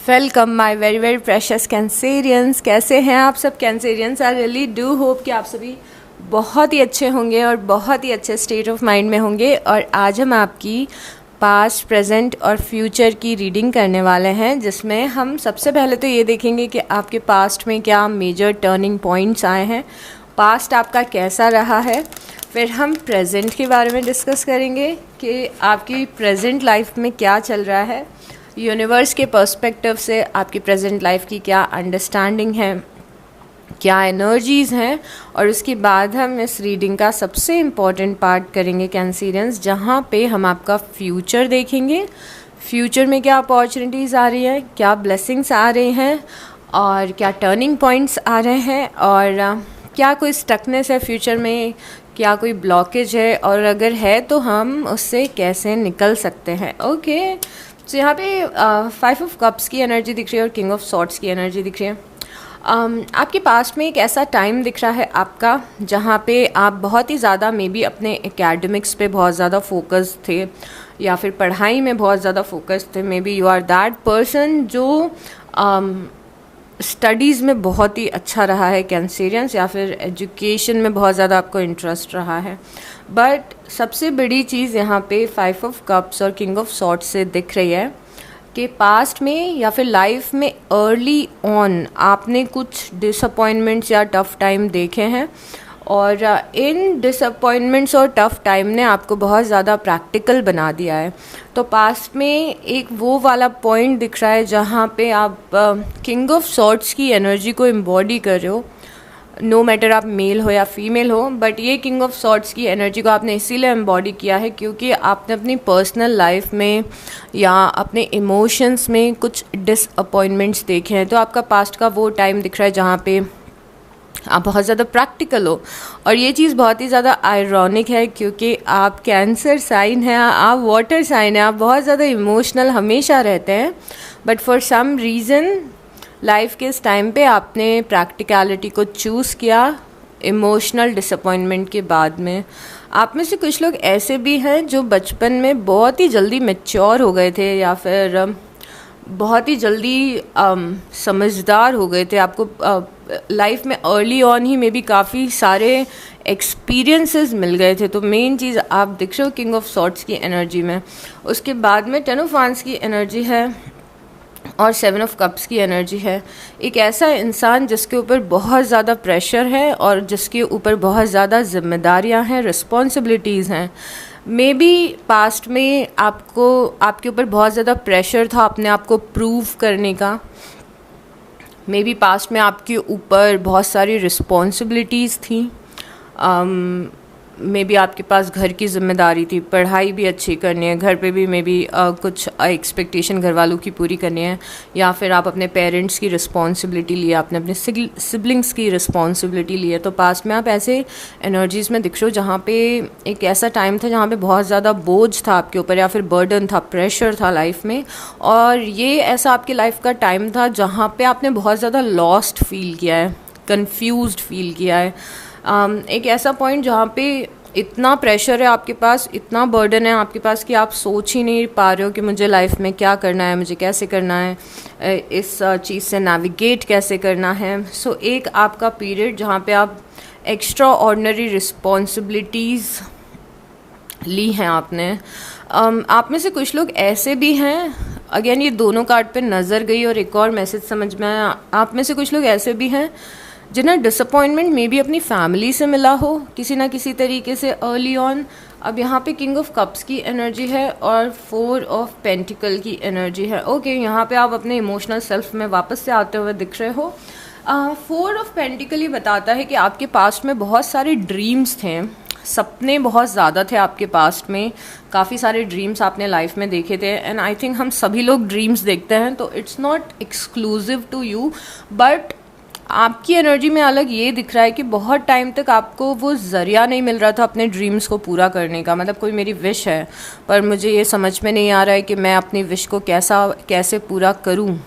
Welcome my very very precious Cancerians. कैसे हैं आप सब Cancerians? I really do hope कि आप सभी बहुत ही अच्छे होंगे और बहुत ही अच्छे स्टेट ऑफ माइंड में होंगे। और आज हम आपकी पास्ट, प्रेजेंट और फ्यूचर की रीडिंग करने वाले हैं, जिसमें हम सबसे पहले तो ये देखेंगे कि आपके पास्ट में क्या मेजर टर्निंग पॉइंट्स आए हैं, पास्ट आपका कैसा रहा है। फिर हम प्रेजेंट के बारे में डिस्कस करेंगे कि आपकी प्रेजेंट लाइफ में क्या चल रहा है, यूनिवर्स के पर्सपेक्टिव से आपकी प्रेजेंट लाइफ की क्या अंडरस्टैंडिंग है, क्या एनर्जीज़ हैं। और उसके बाद हम इस रीडिंग का सबसे इम्पॉर्टेंट पार्ट करेंगे कैंसेरियंस, जहाँ पे हम आपका फ्यूचर देखेंगे। फ्यूचर में क्या अपॉर्चुनिटीज़ आ रही हैं, क्या ब्लेसिंग्स आ रहे हैं और क्या टर्निंग पॉइंट्स आ रहे हैं, और क्या कोई स्टकनेस है फ्यूचर में, क्या कोई ब्लॉकेज है, और अगर है तो हम उससे कैसे निकल सकते हैं। ओके, तो यहाँ पे 5 ऑफ कप्स की एनर्जी दिख रही है और किंग ऑफ सॉर्ड्स की एनर्जी दिख रही है। आपके पास्ट में एक ऐसा टाइम दिख रहा है आपका, जहाँ पे आप बहुत ही ज़्यादा मे बी अपने एकेडमिक्स पे बहुत ज़्यादा फोकस थे, या फिर पढ़ाई में बहुत ज़्यादा फोकस थे। Maybe you are that person जो स्टडीज़ में बहुत ही अच्छा रहा है कैंसेरियंस, या फिर एजुकेशन में बहुत ज़्यादा आपको इंटरेस्ट रहा है। बट सबसे बड़ी चीज़ यहाँ पे 5 ऑफ कप्स और किंग ऑफ सॉर्ड्स से दिख रही है कि पास्ट में या फिर लाइफ में अर्ली ऑन आपने कुछ डिसअपॉइंटमेंट्स या टफ़ टाइम देखे हैं, और इन डिसअपॉइंटमेंट्स और टफ़ टाइम ने आपको बहुत ज़्यादा प्रैक्टिकल बना दिया है। तो पास्ट में एक वो वाला पॉइंट दिख रहा है जहाँ पे आप किंग ऑफ सॉर्ड्स की एनर्जी को एम्बॉडी कर रहे हो, नो मैटर आप मेल हो या फीमेल हो। बट ये किंग ऑफ सॉर्ड्स की एनर्जी को आपने इसीलिए एम्बॉडी किया है क्योंकि आपने अपनी पर्सनल लाइफ में या अपने इमोशंस में कुछ डिसअपॉइंटमेंट्स देखे हैं। तो आपका पास्ट का वो टाइम दिख रहा है जहाँ पे आप बहुत ज़्यादा प्रैक्टिकल हो। और ये चीज़ बहुत ही ज़्यादा आयरॉनिक है क्योंकि आप कैंसर साइन हैं, आप वाटर साइन हैं, आप बहुत ज़्यादा इमोशनल हमेशा रहते हैं। But for some reason life के इस टाइम पे आपने प्रैक्टिकलिटी को चूज़ किया इमोशनल डिसअपॉइंटमेंट के बाद में। आप में से कुछ लोग ऐसे भी हैं जो बचपन में बहुत ही जल्दी मैच्योर हो गए थे, या फिर बहुत ही जल्दी समझदार हो गए थे। आपको लाइफ में अर्ली ऑन ही में भी काफ़ी सारे एक्सपीरियंसेस मिल गए थे। तो मेन चीज़ आप दिख रहे हो किंग ऑफ सॉर्ड्स की एनर्जी में। उसके बाद में 10 ऑफ वांड्स की एनर्जी है और 7 ऑफ कप्स की एनर्जी है। एक ऐसा इंसान जिसके ऊपर बहुत ज़्यादा प्रेशर है और जिसके ऊपर बहुत ज़्यादा जिम्मेदारियां हैं, रिस्पॉन्सिबिलिटीज़ हैं। मे बी पास्ट में आपके ऊपर बहुत ज़्यादा प्रेशर था अपने आप को प्रूव करने का। मे बी पास्ट में आपके ऊपर बहुत सारी रिस्पॉन्सिबिलिटीज़ थी। मे बी आपके पास घर की जिम्मेदारी थी, पढ़ाई भी अच्छी करनी है, घर पे भी मे बी कुछ एक्सपेक्टेशन घर वालों की पूरी करनी है, या फिर आप अपने पेरेंट्स की रिस्पॉन्सिबिलिटी ली, आपने अपने सिबलिंग्स की रिस्पॉन्सिबिलिटी ली है। तो पास्ट में आप ऐसे एनर्जीज़ में दिख रहे हो जहाँ पे एक ऐसा टाइम था जहाँ पे बहुत ज़्यादा बोझ था आपके ऊपर, या फिर बर्डन था, प्रेशर था लाइफ में। और ये ऐसा आपकी लाइफ का टाइम था जहाँ पे आपने बहुत ज़्यादा लॉस्ट फील किया है, कन्फ्यूज्ड फील किया है। एक ऐसा पॉइंट जहाँ पे इतना प्रेशर है आपके पास, इतना बर्डन है आपके पास कि आप सोच ही नहीं पा रहे हो कि मुझे लाइफ में क्या करना है, मुझे कैसे करना है, इस चीज़ से नेविगेट कैसे करना है। सो एक आपका पीरियड जहाँ पे आप एक्स्ट्रा ऑर्डिनरी रिस्पॉन्सिबिलिटीज़ ली हैं आपने। आप में से कुछ लोग ऐसे भी हैं, अगेन ये दोनों कार्ड पे नज़र गई और एक और मैसेज समझ में आया। आप में से कुछ लोग ऐसे भी हैं जिन्हें डिसअपॉइंटमेंट मे बी अपनी फैमिली से मिला हो किसी ना किसी तरीके से अर्ली ऑन। अब यहाँ पे किंग ऑफ कप्स की एनर्जी है और 4 ऑफ पेंटिकल की एनर्जी है। ओके, यहाँ पे आप अपने इमोशनल सेल्फ में वापस से आते हुए दिख रहे हो। 4 ऑफ पेंटिकल ये बताता है कि आपके पास्ट में बहुत सारे ड्रीम्स थे, सपने बहुत ज़्यादा थे आपके पास्ट में, काफ़ी सारे ड्रीम्स आपने लाइफ में देखे थे। एंड आई थिंक हम सभी लोग ड्रीम्स देखते हैं, तो it's not exclusive to you. But आपकी एनर्जी में अलग ये दिख रहा है कि बहुत टाइम तक आपको वो ज़रिया नहीं मिल रहा था अपने ड्रीम्स को पूरा करने का। मतलब कोई मेरी विश है पर मुझे ये समझ में नहीं आ रहा है कि मैं अपनी विश को कैसे पूरा करूं।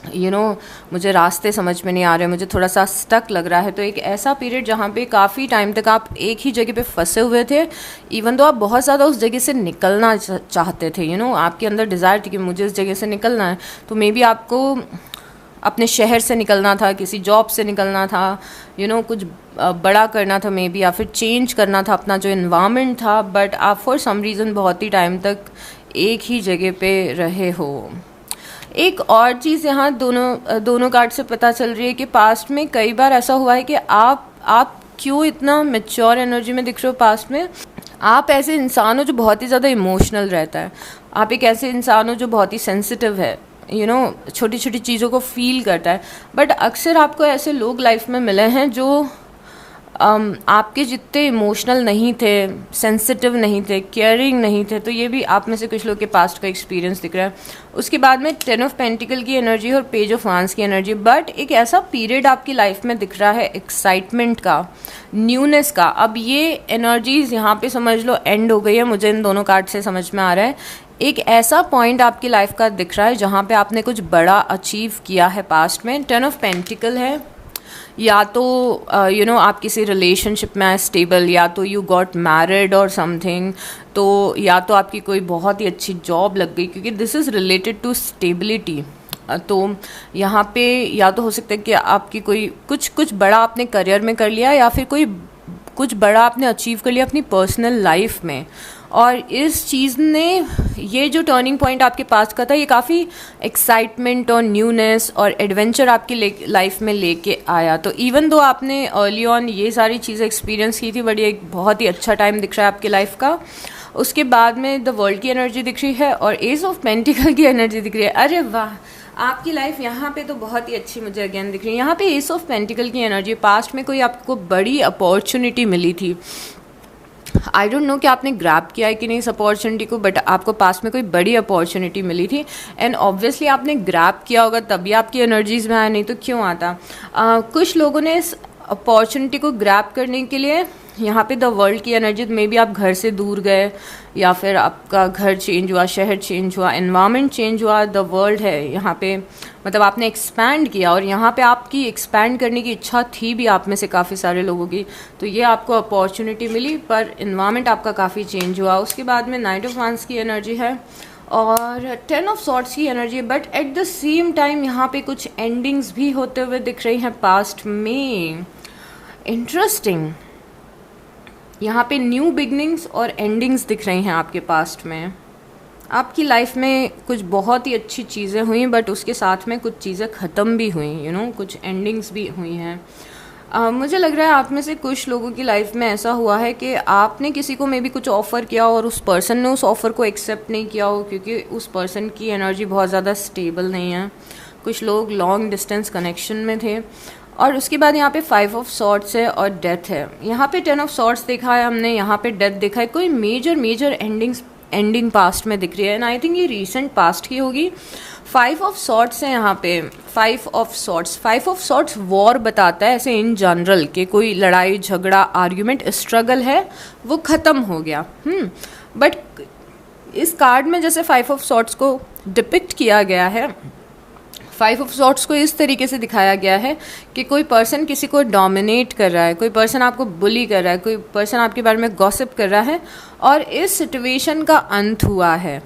मुझे रास्ते समझ में नहीं आ रहे, मुझे थोड़ा सा स्टक लग रहा है। तो एक ऐसा पीरियड जहाँ पे काफ़ी टाइम तक आप एक ही जगह पे फंसे हुए थे, इवन तो आप बहुत ज़्यादा उस जगह से निकलना चाहते थे, आपके अंदर डिज़ायर थी कि मुझे इस जगह से निकलना है। तो मे बी आपको अपने शहर से निकलना था, किसी जॉब से निकलना था, कुछ बड़ा करना था मे बी, या फिर चेंज करना था अपना जो इन्वायरमेंट था, बट आप फॉर सम रीज़न बहुत ही टाइम तक एक ही जगह पे रहे हो। एक और चीज़ यहाँ दोनों कार्ड से पता चल रही है कि पास्ट में कई बार ऐसा हुआ है कि आप क्यों इतना मैच्योर एनर्जी में दिख रहे हो पास्ट में। आप ऐसे इंसान हो जो बहुत ही ज़्यादा इमोशनल रहता है, आप एक ऐसे इंसान हो जो बहुत ही सेंसिटिव है, छोटी छोटी चीज़ों को फील करता है। बट अक्सर आपको ऐसे लोग लाइफ में मिले हैं जो आपके जितने इमोशनल नहीं थे, सेंसिटिव नहीं थे, केयरिंग नहीं थे। तो ये भी आप में से कुछ लोग के पास्ट का एक्सपीरियंस दिख रहा है। उसके बाद में 10 ऑफ पेंटिकल की एनर्जी और पेज ऑफ वांस की एनर्जी। बट एक ऐसा पीरियड आपकी लाइफ में दिख रहा है एक्साइटमेंट का, न्यूनेस का। अब ये एनर्जीज यहाँ पे समझ लो एंड हो गई है, मुझे इन दोनों कार्ड से समझ में आ रहा है। एक ऐसा पॉइंट आपकी लाइफ का दिख रहा है जहाँ पे आपने कुछ बड़ा अचीव किया है पास्ट में। 10 ऑफ पेंटिकल है, या तो आप किसी रिलेशनशिप में आए स्टेबल, या तो यू गॉट मैरिड और समथिंग, तो या तो आपकी कोई बहुत ही अच्छी जॉब लग गई, क्योंकि this is related to stability. तो यहाँ पे या तो हो सकता है कि आपकी कोई कुछ बड़ा आपने करियर में कर लिया, या फिर कुछ बड़ा आपने अचीव कर लिया अपनी पर्सनल लाइफ में। और इस चीज़ ने, ये जो टर्निंग पॉइंट आपके पास का था, ये काफ़ी एक्साइटमेंट और न्यूनेस और एडवेंचर आपकी लाइफ में लेके आया। तो इवन दो आपने अर्ली ऑन ये सारी चीज़ें एक्सपीरियंस की थी, बट ये एक बहुत ही अच्छा टाइम दिख रहा है आपकी लाइफ का। उसके बाद में द वर्ल्ड की एनर्जी दिख रही है और एज ऑफ पेंटिकल की एनर्जी दिख रही है। अरे वाह, आपकी लाइफ यहाँ पे तो बहुत ही अच्छी मुझे अगेन दिख रही है। यहाँ पे एस ऑफ पेंटिकल की एनर्जी, पास्ट में कोई आपको बड़ी अपॉर्चुनिटी मिली थी, आई डोंट नो कि आपने ग्रैब किया है कि नहीं इस अपॉर्चुनिटी को, बट आपको पास में कोई बड़ी अपॉर्चुनिटी मिली थी एंड ऑब्वियसली आपने ग्रैब किया होगा, तभी आपकी एनर्जीज में आया, नहीं तो क्यों आता। कुछ लोगों ने इस अपॉर्चुनिटी को ग्रैब करने के लिए यहाँ पे द वर्ल्ड की एनर्जी, मे बी आप घर से दूर गए, या फिर आपका घर चेंज हुआ, शहर चेंज हुआ, एनवायरनमेंट चेंज हुआ। द वर्ल्ड है यहाँ पे, मतलब आपने एक्सपैंड किया, और यहाँ पे आपकी एक्सपैंड करने की इच्छा थी भी आप में से काफ़ी सारे लोगों की, तो ये आपको अपॉर्चुनिटी मिली, पर इन्वायरमेंट आपका काफ़ी चेंज हुआ। उसके बाद में नाइट ऑफ वांस की एनर्जी है और 10 ऑफ सॉर्ट्स की energy, but at the same time यहाँ पे कुछ एंडिंग्स भी होते हुए दिख रही हैं पास्ट में। इंटरेस्टिंग, यहाँ पे न्यू बिगनिंग्स और एंडिंग्स दिख रही हैं आपके पास्ट में। आपकी लाइफ में कुछ बहुत ही अच्छी चीज़ें हुई, बट उसके साथ में कुछ चीज़ें ख़त्म भी हुई, कुछ एंडिंग्स भी हुई हैं। मुझे लग रहा है आप में से कुछ लोगों की लाइफ में ऐसा हुआ है कि आपने किसी को मे बी कुछ ऑफ़र किया और उस पर्सन ने उस ऑफ़र को एक्सेप्ट नहीं किया हो, क्योंकि उस पर्सन की एनर्जी बहुत ज़्यादा स्टेबल नहीं है। कुछ लोग लॉन्ग डिस्टेंस कनेक्शन में थे। और उसके बाद यहाँ पे 5 ऑफ सॉर्ट्स है और डेथ है। यहाँ पे 10 ऑफ सॉर्ट्स देखा है हमने, यहाँ पे डेथ देखा है। कोई मेजर एंडिंग पास्ट में दिख रही है, एंड आई थिंक ये रीसेंट पास्ट की होगी। 5 ऑफ सॉर्ट्स है यहाँ पे। 5 ऑफ सॉर्ट्स वॉर बताता है ऐसे इन जनरल, कि कोई लड़ाई झगड़ा आर्ग्यूमेंट स्ट्रगल है वो ख़त्म हो गया। बट इस कार्ड में जैसे 5 ऑफ सॉर्ट्स को डिपिक्ट किया गया है, 5 ऑफ सॉर्ट्स को इस तरीके से दिखाया गया है कि कोई पर्सन किसी को डोमिनेट कर रहा है, कोई पर्सन आपको बुली कर रहा है, कोई पर्सन आपके बारे में गॉसिप कर रहा है, और इस सिचुएशन का अंत हुआ है।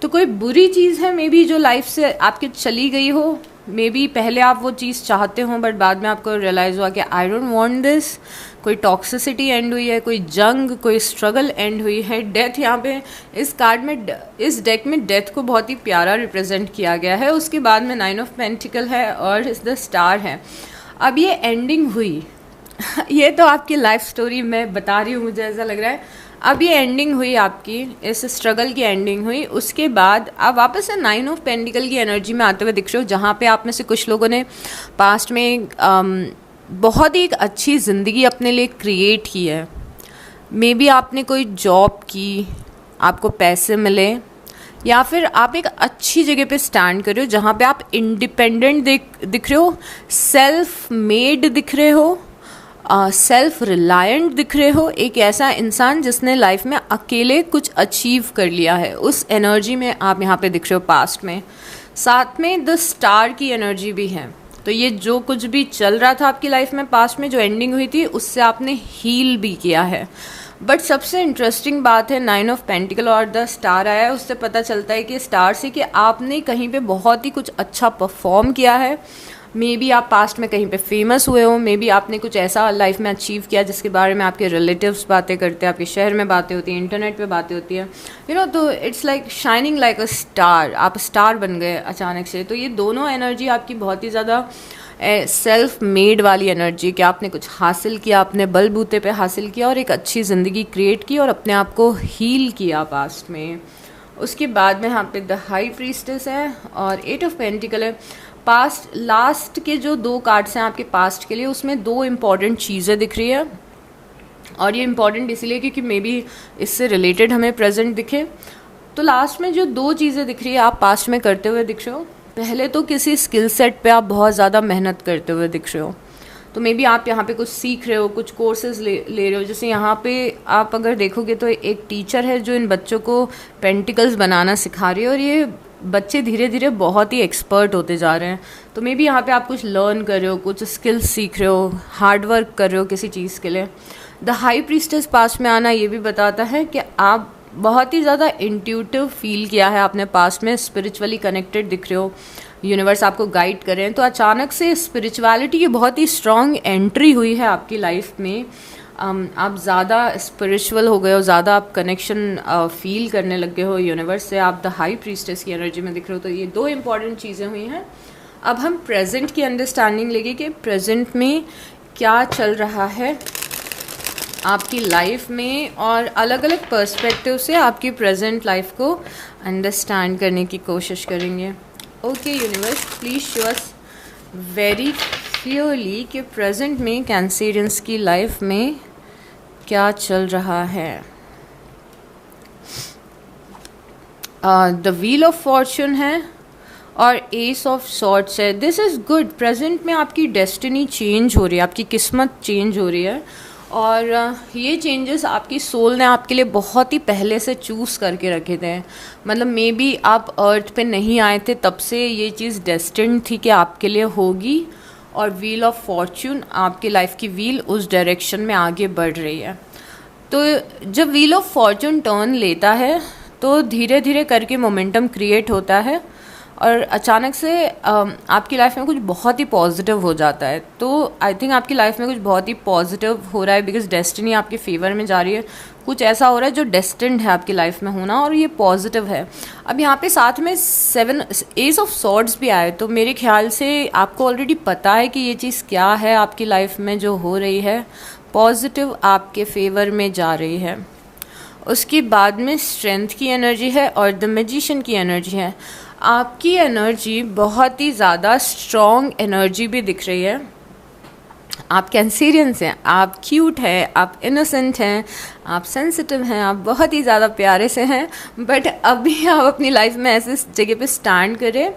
तो कोई बुरी चीज़ है मे बी जो लाइफ से आपके चली गई हो, मे बी पहले आप वो चीज़ चाहते हो, बट बाद में आपको रियलाइज़ हुआ कि आई डोंट वांट दिस। कोई टॉक्सिसिटी एंड हुई है, कोई जंग, कोई स्ट्रगल एंड हुई है। डेथ यहाँ पे इस कार्ड में, इस डेक में डेथ को बहुत ही प्यारा रिप्रेजेंट किया गया है। उसके बाद में 9 ऑफ पेंटिकल है और इस द स्टार है। अब ये एंडिंग हुई ये तो आपकी लाइफ स्टोरी मैं बता रही हूँ, मुझे ऐसा लग रहा है। अब ये एंडिंग हुई आपकी, इस स्ट्रगल की एंडिंग हुई। उसके बाद आप वापस से 9 ऑफ पेंटिकल की एनर्जी में आते हुए दिख रहे हो, जहाँ पे आप में से कुछ लोगों ने पास्ट में बहुत ही एक अच्छी ज़िंदगी अपने लिए क्रिएट की है। मे बी आपने कोई जॉब की, आपको पैसे मिले, या फिर आप एक अच्छी जगह पे स्टैंड कर रहे हो जहाँ पे आप इंडिपेंडेंट दिख रहे हो, सेल्फ मेड दिख रहे हो, सेल्फ रिलायंट दिख रहे हो। एक ऐसा इंसान जिसने लाइफ में अकेले कुछ अचीव कर लिया है, उस एनर्जी में आप यहाँ पे दिख रहे हो पास्ट में। साथ में द स्टार की एनर्जी भी है। तो ये जो कुछ भी चल रहा था आपकी लाइफ में पास्ट में, जो एंडिंग हुई थी, उससे आपने हील भी किया है। बट सबसे इंटरेस्टिंग बात है 9 ऑफ पेंटिकल और द स्टार आया है, उससे पता चलता है कि स्टार से कि आपने कहीं पे बहुत ही कुछ अच्छा परफॉर्म किया है। मे बी आप पास्ट में कहीं पे फेमस हुए हो, मे बी आपने कुछ ऐसा लाइफ में अचीव किया जिसके बारे में आपके रिलेटिव्स बातें करते हैं, आपके शहर में बातें होती हैं, इंटरनेट पे बातें होती हैं, यू नो। तो it's like shining like a star, आप स्टार बन गए अचानक से। तो ये दोनों एनर्जी आपकी बहुत ही ज़्यादा सेल्फ मेड वाली एनर्जी, कि आपने कुछ हासिल किया, अपने बलबूते पे हासिल किया और एक अच्छी ज़िंदगी क्रिएट की और अपने आप को हील किया पास्ट में। उसके बाद में यहाँ पे द हाई प्रीस्टेस है और 8 ऑफ पेंटिकल है। पास्ट लास्ट के जो 2 कार्ड्स हैं आपके पास्ट के लिए, उसमें 2 इम्पॉर्टेंट चीज़ें दिख रही है और ये इम्पॉर्टेंट इसीलिए क्योंकि मे बी इससे रिलेटेड हमें प्रेजेंट दिखे। तो लास्ट में जो 2 चीज़ें दिख रही है आप पास्ट में करते हुए दिख रहे हो। पहले तो किसी स्किल सेट पे आप बहुत ज़्यादा मेहनत करते हुए दिख रहे हो। तो मे बी आप यहाँ पे कुछ सीख रहे हो, कुछ कोर्सेज ले रहे हो। जैसे यहाँ पे आप अगर देखोगे तो एक टीचर है जो इन बच्चों को पेंटिकल्स बनाना सिखा रही है और ये बच्चे धीरे धीरे बहुत ही एक्सपर्ट होते जा रहे हैं। तो मे बी यहाँ पे आप कुछ लर्न कर रहे हो, कुछ स्किल्स सीख रहे हो, हार्ड वर्क कर रहे हो किसी चीज़ के लिए। द हाई प्रीस्टेस पास्ट में आना ये भी बताता है कि आप बहुत ही ज़्यादा इंट्यूटिव फील किया है आपने पास्ट में, स्पिरिचुअली कनेक्टेड दिख रहे हो, यूनिवर्स आपको गाइड कर रहे हैं। तो अचानक से स्पिरिचुअलिटी की बहुत ही स्ट्रॉन्ग एंट्री हुई है आपकी लाइफ में। आप ज़्यादा स्पिरिचुअल हो गए हो, ज़्यादा आप कनेक्शन फील करने लग गए हो यूनिवर्स से। आप द हाई प्रीस्टेस की एनर्जी में दिख रहे हो। तो ये 2 इंपॉर्टेंट चीज़ें हुई हैं। अब हम प्रेजेंट की अंडरस्टैंडिंग लेंगे कि प्रेजेंट में क्या चल रहा है आपकी लाइफ में और अलग अलग पर्सपेक्टिव से आपकी प्रेजेंट लाइफ को अंडरस्टैंड करने की कोशिश करेंगे। Okay universe, please show us very clearly कि प्रेजेंट में कैंसेरियंस की लाइफ में क्या चल रहा है। द व्हील ऑफ फॉर्चून है और एस ऑफ सॉर्ड्स है। This is good. प्रेजेंट में आपकी डेस्टिनी चेंज हो रही है, आपकी किस्मत चेंज हो रही है और ये चेंजेस आपकी सोल ने आपके लिए बहुत ही पहले से चूज़ करके रखे थे। मतलब मे बी आप अर्थ पे नहीं आए थे तब से ये चीज़ डेस्टिन्ड थी कि आपके लिए होगी। और व्हील ऑफ फॉर्च्यून, आपकी लाइफ की व्हील उस डायरेक्शन में आगे बढ़ रही है। तो जब व्हील ऑफ फॉर्च्यून टर्न लेता है तो धीरे धीरे करके मोमेंटम क्रिएट होता है और अचानक से आपकी लाइफ में कुछ बहुत ही पॉजिटिव हो जाता है। तो आई थिंक आपकी लाइफ में कुछ बहुत ही पॉजिटिव हो रहा है बिकॉज डेस्टिनी आपके फेवर में जा रही है। कुछ ऐसा हो रहा है जो डेस्टिन्ड है आपकी लाइफ में होना और ये पॉजिटिव है। अब यहाँ पे साथ में 7 एस ऑफ सॉर्ड्स भी आए तो मेरे ख्याल से आपको ऑलरेडी पता है कि ये चीज़ क्या है आपकी लाइफ में जो हो रही है, पॉजिटिव आपके फेवर में जा रही है। उसके बाद में स्ट्रेंथ की एनर्जी है और द मैजिशियन की एनर्जी है। आपकी एनर्जी बहुत ही ज़्यादा स्ट्रॉन्ग एनर्जी भी दिख रही है। आप कैंसेरियंस हैं, आप क्यूट हैं, आप इनोसेंट हैं, आप सेंसिटिव हैं, आप बहुत ही ज़्यादा प्यारे से हैं। बट अभी आप अपनी लाइफ में ऐसे जगह पे स्टैंड करें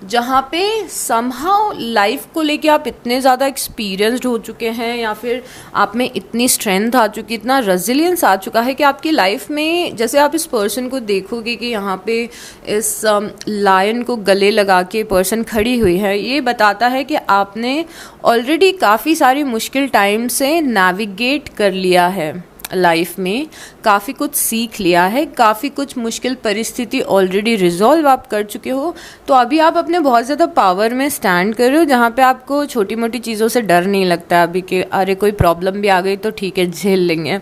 जहाँ पे समहाउ लाइफ को लेके आप इतने ज़्यादा एक्सपीरियंस्ड हो चुके हैं या फिर आप में इतनी स्ट्रेंथ आ चुकी, इतना रेजिलियंस आ चुका है कि आपकी लाइफ में जैसे आप इस पर्सन को देखोगे कि यहाँ पे इस लायन को गले लगा के पर्सन खड़ी हुई है, ये बताता है कि आपने ऑलरेडी काफ़ी सारी मुश्किल टाइम से नेविगेट कर लिया है लाइफ में, काफ़ी कुछ सीख लिया है, काफ़ी कुछ मुश्किल परिस्थिति ऑलरेडी रिजॉल्व आप कर चुके हो। तो अभी आप अपने बहुत ज़्यादा पावर में स्टैंड कर रहे हो जहाँ पे आपको छोटी मोटी चीज़ों से डर नहीं लगता अभी कि अरे कोई प्रॉब्लम भी आ गई तो ठीक है झेल लेंगे।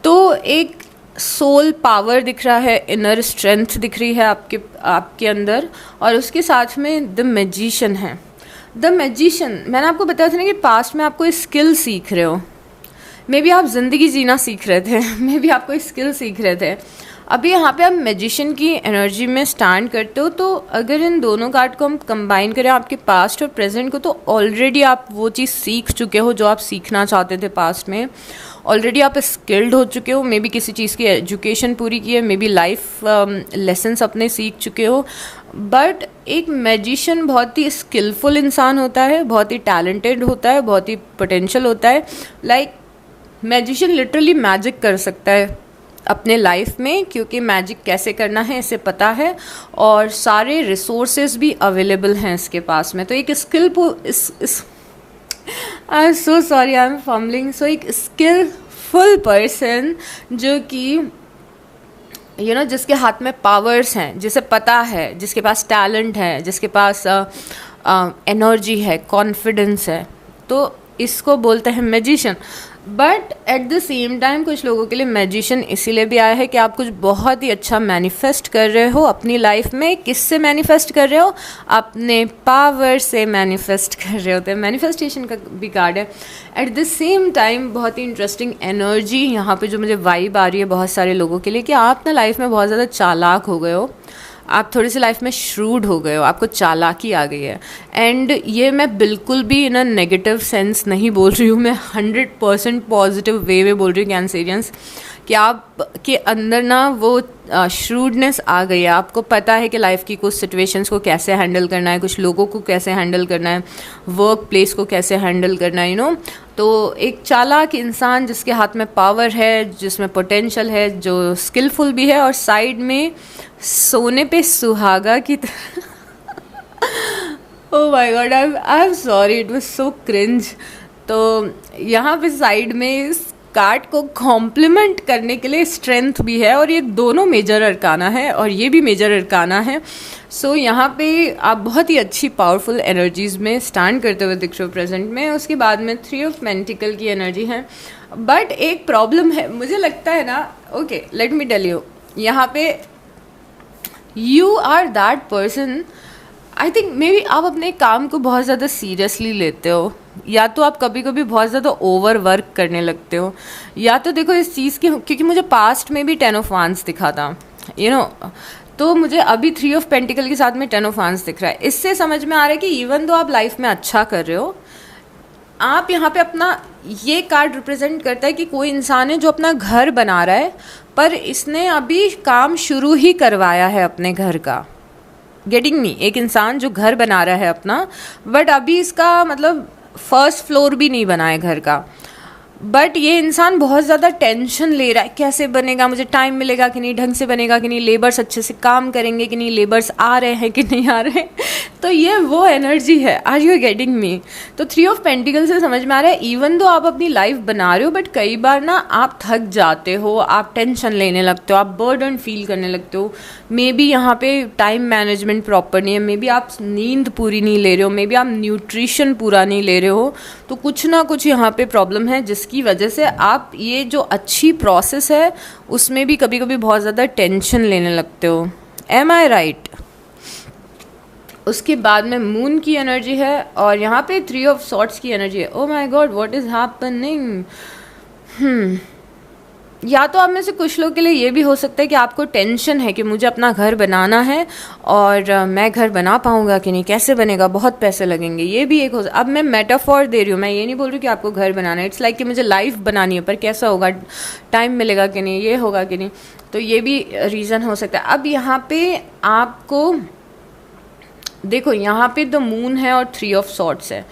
तो एक सोल पावर दिख रहा है, इनर स्ट्रेंथ दिख रही है आपके अंदर और उसके साथ में द मैजिशियन है। द मैजिशियन, मैंने आपको बताया था ना कि पास्ट में आप कोई स्किल सीख रहे हो, मे बी आप ज़िंदगी जीना सीख रहे थे, मे बी आप कोई स्किल सीख रहे थे। अभी यहाँ पे आप मैजिशियन की एनर्जी में स्टैंड करते हो। तो अगर इन दोनों कार्ड को हम कंबाइन करें आपके पास्ट और प्रेजेंट को, तो ऑलरेडी आप वो चीज़ सीख चुके हो जो आप सीखना चाहते थे पास्ट में। ऑलरेडी आप स्किल्ड हो चुके हो, मे बी किसी चीज़ की एजुकेशन पूरी की है, मे बी लाइफ लेसन्स अपने सीख चुके हो। बट एक मैजिशियन बहुत ही स्किलफुल इंसान होता है, बहुत ही टैलेंटेड होता है, बहुत ही पोटेंशियल होता है। लाइक मैजिशियन लिटरली मैजिक कर सकता है अपने लाइफ में, क्योंकि मैजिक कैसे करना है इसे पता है और सारे रिसोर्सेज भी अवेलेबल हैं इसके पास में। तो एक I am so sorry, I am fumbling. So एक स्किलफुल पर्सन जो कि जिसके हाथ में पावर्स हैं, जिसे पता है, जिसके पास टैलेंट है, जिसके पास एनर्जी है, कॉन्फिडेंस है, तो इसको बोलते हैं magician. But at the same time कुछ लोगों के लिए मैजिशियन इसीलिए भी आया है कि आप कुछ बहुत ही अच्छा मैनिफेस्ट कर रहे हो अपनी लाइफ में। किससे मैनिफेस्ट कर रहे हो? अपने पावर से मैनिफेस्ट कर रहे होते हैं। मैनिफेस्टेशन का भी कार्ड है। एट द सेम टाइम बहुत ही इंटरेस्टिंग एनर्जी यहाँ पे जो मुझे वाइब आ रही है बहुत सारे लोगों के लिए, कि आप ना लाइफ में बहुत ज़्यादा चालाक हो गए हो, आप थोड़ी सी लाइफ में श्रूड हो गए हो, आपको चालाकी आ गई है। एंड ये मैं बिल्कुल भी इन अ नेगेटिव सेंस नहीं बोल रही हूँ, मैं 100% पॉजिटिव वे में बोल रही हूँ कैंसेरियंस, कि आप के अंदर ना वो श्रूडनेस आ गई है। आपको पता है कि लाइफ की कुछ सिचुएशंस को कैसे हैंडल करना है, कुछ लोगों को कैसे हैंडल करना है, वर्क प्लेस को कैसे हैंडल करना है, तो एक चालाक इंसान जिसके हाथ में पावर है, जिसमें पोटेंशियल है, जो स्किलफुल भी है और साइड में सोने पे सुहागा की oh my God, I am sorry, it was so cringe. तो यहाँ पे साइड में इस कार्ड को कॉम्प्लीमेंट करने के लिए स्ट्रेंथ भी है, और ये दोनों मेजर अरकाना है और ये भी मेजर अरकाना है। सो यहाँ पे आप बहुत ही अच्छी पावरफुल एनर्जीज में स्टैंड करते हुए दिख रहे हो प्रेजेंट में। उसके बाद में 3 ऑफ पेंटिकल की एनर्जी है। बट एक प्रॉब्लम है, मुझे लगता है ना, okay let me tell you, यहाँ पे you are that person, I think maybe आप अपने काम को बहुत ज़्यादा सीरियसली लेते हो, या तो आप कभी कभी बहुत ज़्यादा ओवर वर्क करने लगते हो, या तो देखो इस चीज़ की, क्योंकि मुझे पास्ट में भी 10 ऑफ वांड्स दिखा था, तो मुझे अभी 3 ऑफ पेंटिकल के साथ में 10 ऑफ वांड्स दिख रहा है। इससे समझ में आ रहा है कि इवन दो आप लाइफ में अच्छा कर रहे हो, आप यहाँ पे अपना, ये कार्ड रिप्रेजेंट करता है कि कोई इंसान है जो अपना घर बना रहा है, पर इसने अभी काम शुरू ही करवाया है अपने घर का। Getting me? एक इंसान जो घर बना रहा है अपना, बट अभी इसका मतलब फर्स्ट फ्लोर भी नहीं बना है घर का, बट ये इंसान बहुत ज़्यादा टेंशन ले रहा है, कैसे बनेगा, मुझे टाइम मिलेगा कि नहीं, ढंग से बनेगा कि नहीं, लेबर्स अच्छे से काम करेंगे कि नहीं, लेबर्स आ रहे हैं कि नहीं आ रहे हैं। तो ये वो एनर्जी है। Are you getting me? तो 3 ऑफ पेंटिकल से समझ में आ रहा है इवन दो आप अपनी लाइफ बना रहे हो, बट कई बार ना आप थक जाते हो, आप टेंशन लेने लगते हो, आप बर्डन फील करने लगते हो। मे बी यहाँ पे टाइम मैनेजमेंट प्रॉपर नहीं है, मे बी आप नींद पूरी नहीं ले रहे हो, मे बी आप न्यूट्रिशन पूरा नहीं ले रहे हो, तो कुछ ना कुछ यहाँ पे प्रॉब्लम है, जिसकी वजह से आप ये जो अच्छी प्रोसेस है उसमें भी कभी कभी बहुत ज़्यादा टेंशन लेने लगते हो। एम आई राइट? उसके बाद में मून की एनर्जी है और यहाँ पे 3 ऑफ सॉर्ट्स की एनर्जी है। Oh my God, what is happening? या तो आप में से कुछ लोग के लिए ये भी हो सकता है कि आपको टेंशन है कि मुझे अपना घर बनाना है और मैं घर बना पाऊंगा कि नहीं, कैसे बनेगा, बहुत पैसे लगेंगे। ये भी एक हो सकता। अब मैं मेटाफॉर दे रही हूँ, मैं ये नहीं बोल रही कि आपको घर बनाना है। इट्स लाइक कि मुझे लाइफ बनानी है, पर कैसा होगा, टाइम मिलेगा कि नहीं, ये होगा कि नहीं, तो ये भी रीज़न हो सकता है। अब यहाँ पे आपको देखो, यहाँ पे द मून है और 3 ऑफ सॉर्ट्स है।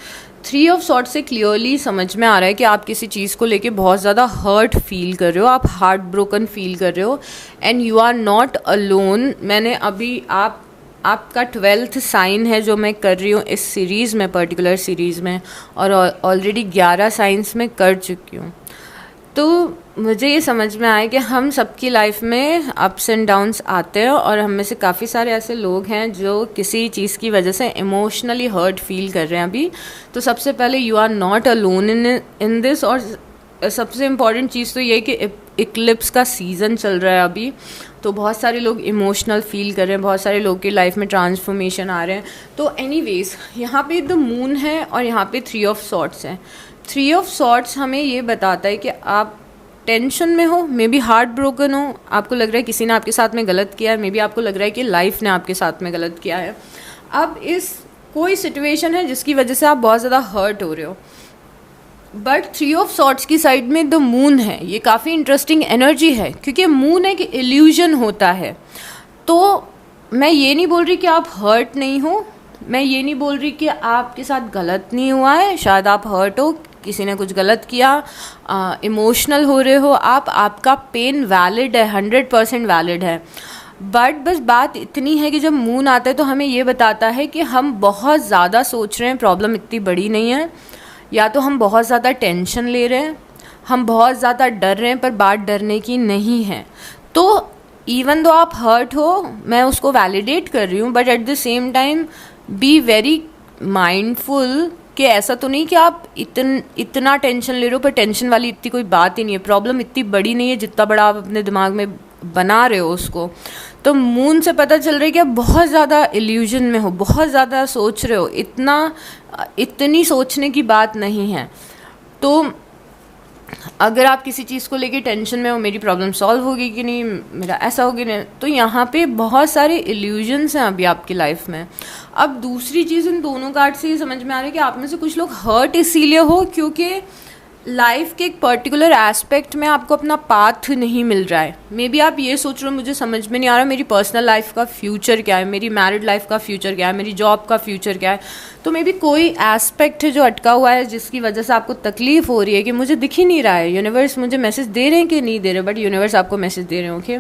3 ऑफ सॉर्ट से क्लियरली समझ में आ रहा है कि आप किसी चीज़ को लेके बहुत ज़्यादा हर्ट फील कर रहे हो, आप हार्ट ब्रोकन फील कर रहे हो, and you are not alone. मैंने अभी आपका 12th साइन है जो मैं कर रही हूँ इस सीरीज़ में, पर्टिकुलर सीरीज़ में, और ऑलरेडी 11 साइंस में कर चुकी हूँ। तो मुझे ये समझ में आया कि हम सबकी लाइफ में अप्स एंड डाउन्स आते हैं, और हम में से काफ़ी सारे ऐसे लोग हैं जो किसी चीज़ की वजह से इमोशनली हर्ट फील कर रहे हैं अभी। तो सबसे पहले you are not alone in this, और सबसे इम्पॉर्टेंट चीज़ तो ये कि इक्लिप्स का सीज़न चल रहा है अभी, तो बहुत सारे लोग इमोशनल फील कर रहे हैं, बहुत सारे लोग की लाइफ में ट्रांसफॉर्मेशन आ रहे हैं। तो एनीवेज यहाँ पे द मून है और यहाँ पे 3 ऑफ सॉर्ट्स है। 3 ऑफ सॉर्ट्स हमें ये बताता है कि आप टेंशन में हो, मे बी हार्ट ब्रोकन हो, आपको लग रहा है किसी ने आपके साथ में गलत किया है, मे बी आपको लग रहा है कि लाइफ ने आपके साथ में गलत किया है। अब इस कोई सिचुएशन है जिसकी वजह से आप बहुत ज़्यादा हर्ट हो रहे हो, बट 3 ऑफ सॉर्ट्स की साइड में द मून है। ये काफ़ी इंटरेस्टिंग एनर्जी है, क्योंकि मून एक इल्यूजन होता है। तो मैं ये नहीं बोल रही कि आप हर्ट नहीं हो, मैं ये नहीं बोल रही कि आपके साथ गलत नहीं हुआ है, शायद आप हर्ट हो, किसी ने कुछ गलत किया, इमोशनल हो रहे हो आप, आपका पेन वैलिड है, 100% वैलिड है। बट बस बात इतनी है कि जब मून आता है तो हमें ये बताता है कि हम बहुत ज़्यादा सोच रहे हैं, प्रॉब्लम इतनी बड़ी नहीं है, या तो हम बहुत ज़्यादा टेंशन ले रहे हैं, हम बहुत ज़्यादा डर रहे हैं, पर बात डरने की नहीं है। तो इवन दो आप हर्ट हो, मैं उसको वैलिडेट कर रही हूँ, but at the same time be very mindful कि ऐसा तो नहीं कि आप इतना टेंशन ले रहे हो, पर टेंशन वाली इतनी कोई बात ही नहीं है, प्रॉब्लम इतनी बड़ी नहीं है जितना बड़ा आप अपने दिमाग में बना रहे हो उसको। तो मून से पता चल रहा है कि आप बहुत ज़्यादा इल्यूजन में हो, बहुत ज़्यादा सोच रहे हो, इतनी सोचने की बात नहीं है। तो अगर आप किसी चीज़ को लेके टेंशन में हो, मेरी प्रॉब्लम सॉल्व होगी कि नहीं, मेरा ऐसा होगी नहीं, तो यहाँ पे बहुत सारे इल्यूजन्स हैं अभी आपकी लाइफ में। अब दूसरी चीज़ इन दोनों कार्ड से ये समझ में आ रहा है कि आप में से कुछ लोग हर्ट इसीलिए हो क्योंकि लाइफ के एक पर्टिकुलर एस्पेक्ट में आपको अपना पाथ नहीं मिल रहा है। मे बी आप ये सोच रहे हो मुझे समझ में नहीं आ रहा मेरी पर्सनल लाइफ का फ्यूचर क्या है, मेरी मैरिड लाइफ का फ्यूचर क्या है, मेरी जॉब का फ्यूचर क्या है। तो मे बी कोई एस्पेक्ट है जो अटका हुआ है जिसकी वजह से आपको तकलीफ हो रही है कि मुझे दिख ही नहीं रहा है, यूनिवर्स मुझे मैसेज दे रहे हैं कि नहीं दे रहे, बट यूनिवर्स आपको मैसेज दे रहे हैं, ओके।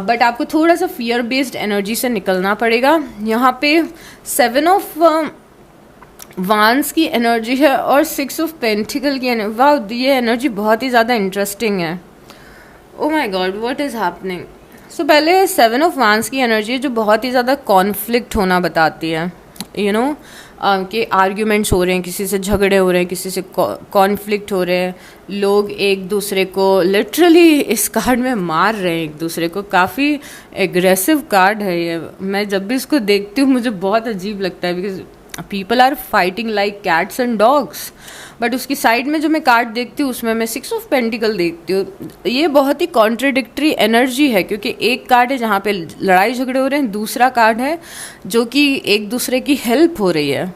बट आपको थोड़ा सा फियर बेस्ड एनर्जी से निकलना पड़ेगा। यहाँ पे 7 ऑफ वांस की एनर्जी है और 6 ऑफ पेंटिकल की एनर्जी। वाह, ये एनर्जी बहुत ही ज़्यादा इंटरेस्टिंग है। Oh my God, what is happening. So पहले 7 ऑफ वांस की एनर्जी है जो बहुत ही ज़्यादा कॉन्फ्लिक्ट होना बताती है, यू नो कि आर्ग्यूमेंट्स हो रहे हैं, किसी से झगड़े हो रहे हैं, किसी से कॉन्फ्लिक्ट हो रहे हैं, लोग एक दूसरे को लिटरली इस कार्ड में मार रहे हैं एक दूसरे को। काफ़ी एग्रेसिव कार्ड है ये। मैं जब भी इसको देखती हूँ मुझे बहुत अजीब लगता है because people are fighting like cats and dogs. But उसकी साइड में जो मैं कार्ड देखती हूँ उसमें मैं 6 ऑफ पेंटिकल देखती हूँ। ये बहुत ही कॉन्ट्रडिक्टरी एनर्जी है क्योंकि एक कार्ड है जहाँ पे लड़ाई झगड़े हो रहे हैं, दूसरा कार्ड है जो कि एक दूसरे की हेल्प हो रही है।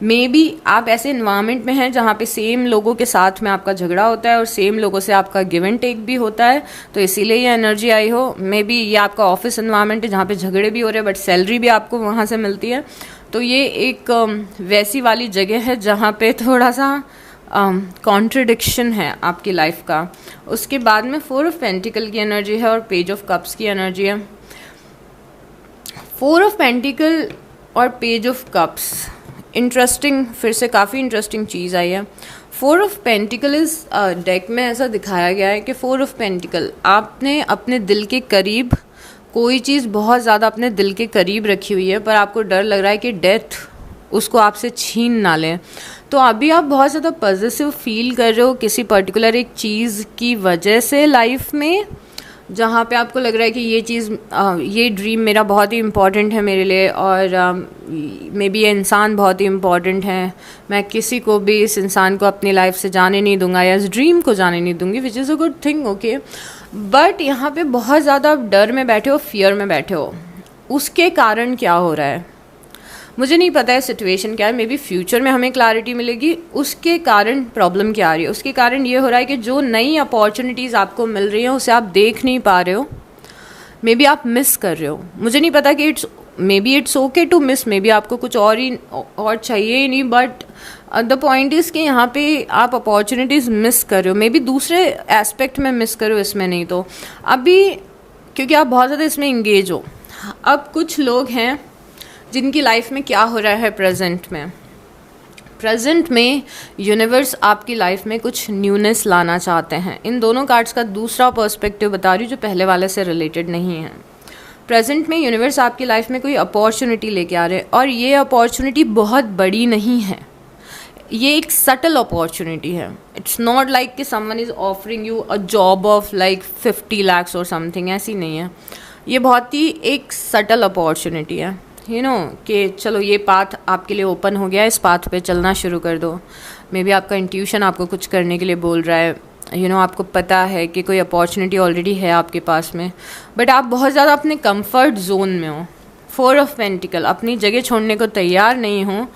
मे बी आप ऐसे इन्वायरमेंट में हैं जहाँ पे सेम लोगों के साथ में आपका झगड़ा होता है और सेम लोगों से आपका गिव एंड टेक भी होता है, तो इसीलिए ये एनर्जी आई हो। मे बी ये आपका ऑफिस इन्वायरमेंट है जहाँ पे झगड़े भी हो रहे हैं बट सैलरी भी आपको वहाँ से मिलती है। तो ये एक वैसी वाली जगह है जहाँ पे थोड़ा सा कॉन्ट्रडिक्शन है आपकी लाइफ का। उसके बाद में 4 ऑफ पेंटिकल की एनर्जी है और पेज ऑफ कप्स की एनर्जी है। 4 ऑफ पेंटिकल और पेज ऑफ कप्स इंटरेस्टिंग, फिर से काफ़ी इंटरेस्टिंग चीज़ आई है। 4 ऑफ पेंटिकल इस डेक में ऐसा दिखाया गया है कि 4 ऑफ पेंटिकल आपने अपने दिल के करीब कोई चीज़ बहुत ज़्यादा अपने दिल के करीब रखी हुई है पर आपको डर लग रहा है कि डेथ उसको आपसे छीन ना लें। तो अभी आप बहुत ज़्यादा पॉजिटिव फील कर रहे हो किसी पर्टिकुलर एक चीज़ की वजह से लाइफ में, जहाँ पे आपको लग रहा है कि ये चीज़ ये ड्रीम मेरा बहुत ही इम्पॉर्टेंट है मेरे लिए और मे बी ये इंसान बहुत ही इम्पॉर्टेंट है, मैं किसी को भी इस इंसान को अपनी लाइफ से जाने नहीं दूंगा या इस ड्रीम को जाने नहीं दूंगी, which is a good thing, okay. But यहाँ पे बहुत ज़्यादा डर में बैठे हो, फियर में बैठे हो। उसके कारण क्या हो रहा है मुझे नहीं पता है, सिचुएशन क्या है, मे बी फ्यूचर में हमें क्लैरिटी मिलेगी। उसके कारण प्रॉब्लम क्या आ रही है, उसके कारण ये हो रहा है कि जो नई अपॉर्चुनिटीज़ आपको मिल रही हैं उसे आप देख नहीं पा रहे हो, मे बी आप मिस कर रहे हो। मुझे नहीं पता कि maybe it's okay to miss, maybe आपको कुछ और चाहिए ही नहीं, बट द पॉइंट इज़ कि यहाँ पे आप अपॉर्चुनिटीज़ मिस कर रहे हो, मे बी दूसरे एस्पेक्ट में मिस कर रहे हो, इसमें नहीं। तो अभी क्योंकि आप बहुत ज़्यादा इसमें इंगेज हो। अब कुछ लोग हैं जिनकी लाइफ में क्या हो रहा है प्रेजेंट में यूनिवर्स आपकी लाइफ में कुछ न्यूनेस लाना चाहते हैं। इन दोनों कार्ड्स का दूसरा पर्सपेक्टिव बता रही हूँ जो पहले वाले से रिलेटेड नहीं है। प्रेजेंट में यूनिवर्स आपकी लाइफ में कोई अपॉर्चुनिटी लेके आ रहे हैं और ये अपॉर्चुनिटी बहुत बड़ी नहीं है, ये एक सटल अपॉर्चुनिटी है। इट्स नॉट लाइक कि someone is offering you a job of like 50 lakhs और समथिंग, ऐसी नहीं है। ये बहुत ही एक सटल अपॉर्चुनिटी है, यू नो कि चलो ये पाथ आपके लिए ओपन हो गया, इस पाथ पे चलना शुरू कर दो। मे बी आपका इंट्यूशन आपको कुछ करने के लिए बोल रहा है, यू नो आपको पता है कि कोई अपॉर्चुनिटी ऑलरेडी है आपके पास में, बट आप बहुत ज़्यादा अपने कंफर्ट जोन में हो। 4 ऑफ पेंटिकल, अपनी जगह छोड़ने को तैयार नहीं हो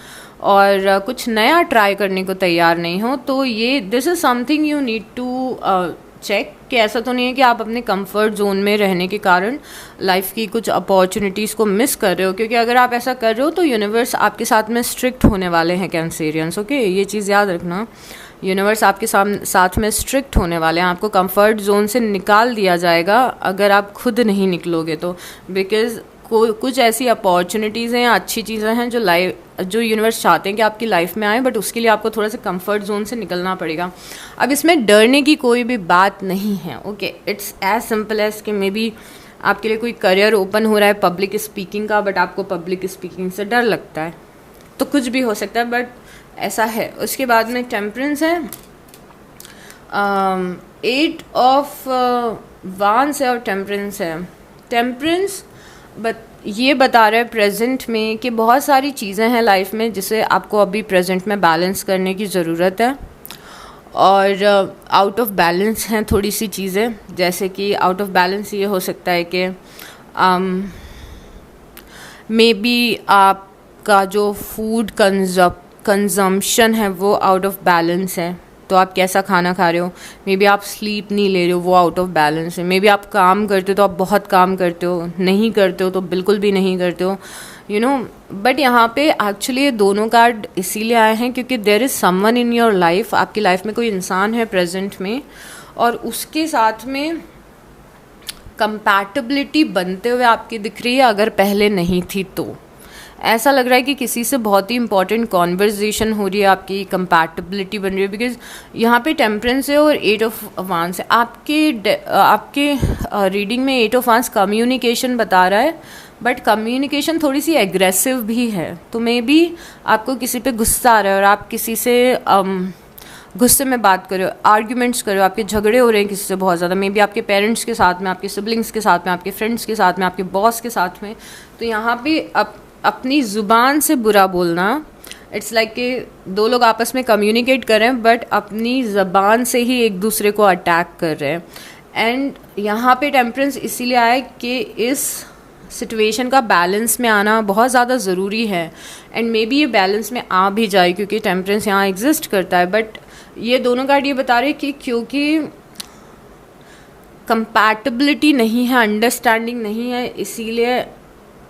और कुछ नया ट्राई करने को तैयार नहीं हो। तो ये this is something you need to check कि ऐसा तो नहीं है कि आप अपने कंफर्ट जोन में रहने के कारण लाइफ की कुछ अपॉर्चुनिटीज़ को मिस कर रहे हो, क्योंकि अगर आप ऐसा कर रहे हो तो यूनिवर्स आपके साथ में स्ट्रिक्ट होने वाले हैं कैंसेरियंस। ओके, ये चीज़ याद रखना, यूनिवर्स आपके साथ में स्ट्रिक्ट होने वाले हैं, आपको कंफर्ट जोन से निकाल दिया जाएगा अगर आप खुद नहीं निकलोगे तो। बिकॉज कुछ ऐसी अपॉर्चुनिटीज़ हैं या अच्छी चीज़ें हैं जो यूनिवर्स चाहते हैं कि आपकी लाइफ में आए, बट उसके लिए आपको थोड़ा सा कंफर्ट जोन से निकलना पड़ेगा। अब इसमें डरने की कोई भी बात नहीं है। Okay, it's as simple as कि मे बी आपके लिए कोई करियर ओपन हो रहा है पब्लिक स्पीकिंग का, बट आपको पब्लिक स्पीकिंग से डर लगता है, तो कुछ भी हो सकता है, बट ऐसा है। उसके बाद में टेम्परेंस है, 8 ऑफ वांस है और टेम्परेंस है। टेम्परेंस ये बता रहा है प्रेजेंट में कि बहुत सारी चीज़ें हैं लाइफ में जिसे आपको अभी प्रेजेंट में बैलेंस करने की ज़रूरत है, और आउट ऑफ बैलेंस हैं थोड़ी सी चीज़ें। जैसे कि आउट ऑफ बैलेंस ये हो सकता है कि मे बी आपका जो फूड कंजम्पशन है वो आउट ऑफ बैलेंस है, तो आप कैसा खाना खा रहे हो, मे बी आप स्लीप नहीं ले रहे हो, वो आउट ऑफ बैलेंस है। मे बी आप काम करते हो तो आप बहुत काम करते हो, नहीं करते हो तो बिल्कुल भी नहीं करते हो, यू नो। बट यहाँ पे एक्चुअली ये दोनों कार्ड इसीलिए आए हैं क्योंकि there is someone in your life, आपकी लाइफ में कोई इंसान है प्रेजेंट में, और उसके साथ में कंपैटिबिलिटी बनते हुए आपकी दिख रही है, अगर पहले नहीं थी तो। ऐसा लग रहा है कि किसी से बहुत ही इंपॉर्टेंट कॉन्वर्जेशन हो रही है, आपकी कंपैटिबिलिटी बन रही है, बिकॉज यहाँ पे टेम्परेंस है और 8 ऑफ वांस है। आपके रीडिंग में 8 ऑफ वांस कम्युनिकेशन बता रहा है, बट कम्युनिकेशन थोड़ी सी एग्रेसिव भी है, तो मे बी आपको किसी पे गुस्सा आ रहा है और आप किसी से गुस्से में बात करो, आर्ग्यूमेंट्स करो, आपके झगड़े हो रहे हैं किसी से बहुत ज़्यादा, मे बी आपके पेरेंट्स के साथ में, आपके सिबलिंग्स के साथ में, आपके फ्रेंड्स के साथ में, आपके बॉस के साथ में। तो यहाँ पे अपनी ज़ुबान से बुरा बोलना, इट्स लाइक कि दो लोग आपस में कम्युनिकेट कर रहे हैं बट अपनी ज़बान से ही एक दूसरे को अटैक कर रहे हैं। एंड यहाँ पे टेम्परेंस इसीलिए आया कि इस सिचुएशन का बैलेंस में आना बहुत ज़्यादा ज़रूरी है, एंड मे बी ये बैलेंस में आ भी जाए क्योंकि टेम्परेंस यहाँ एग्जिस्ट करता है। बट ये दोनों कार्ड ये बता रहे कि क्योंकि कंपैटिबिलिटी नहीं है, अंडरस्टैंडिंग नहीं है, इसीलिए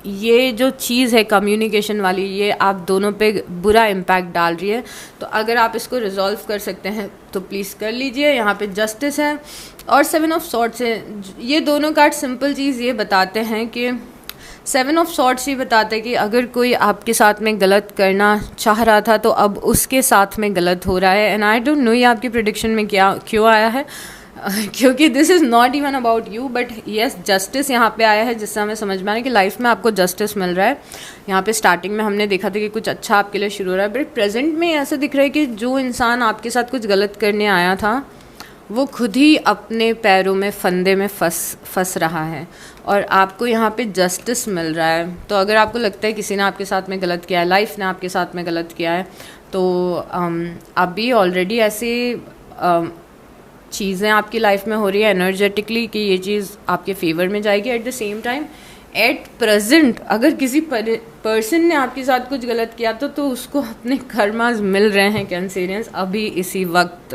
ये जो चीज़ है कम्युनिकेशन वाली, ये आप दोनों पे बुरा इम्पैक्ट डाल रही है। तो अगर आप इसको रिजॉल्व कर सकते हैं तो प्लीज़ कर लीजिए। यहाँ पे जस्टिस है और 7 ऑफ सॉर्ड्स है। ये दोनों कार्ड सिंपल चीज़ ये बताते हैं कि 7 ऑफ सॉर्ड्स ये बताते हैं कि अगर कोई आपके साथ में गलत करना चाह रहा था तो अब उसके साथ में गलत हो रहा है। एंड आई डोंट नो ये आपकी प्रेडिक्शन में क्यों आया है, क्योंकि this is not even about you, but yes justice यहाँ पे आया है, जिससे हमें समझ में आया कि लाइफ में आपको जस्टिस मिल रहा है। यहाँ पे स्टार्टिंग में हमने देखा था कि कुछ अच्छा आपके लिए शुरू हो रहा है, बट प्रेजेंट में ऐसा दिख रहा है कि जो इंसान आपके साथ कुछ गलत करने आया था वो खुद ही अपने पैरों में फंदे में फंस रहा है और आपको यहाँ पे जस्टिस मिल रहा है। तो अगर आपको लगता है किसी ने आपके साथ में गलत किया है, लाइफ ने आपके साथ में गलत किया है, तो अभी ऑलरेडी ऐसे चीज़ें आपकी लाइफ में हो रही है एनर्जेटिकली कि ये चीज़ आपके फेवर में जाएगी। At the same time at present अगर किसी पर्सन ने आपके साथ कुछ गलत किया तो उसको अपने कर्मास मिल रहे हैं कैंसेरियंस अभी इसी वक्त।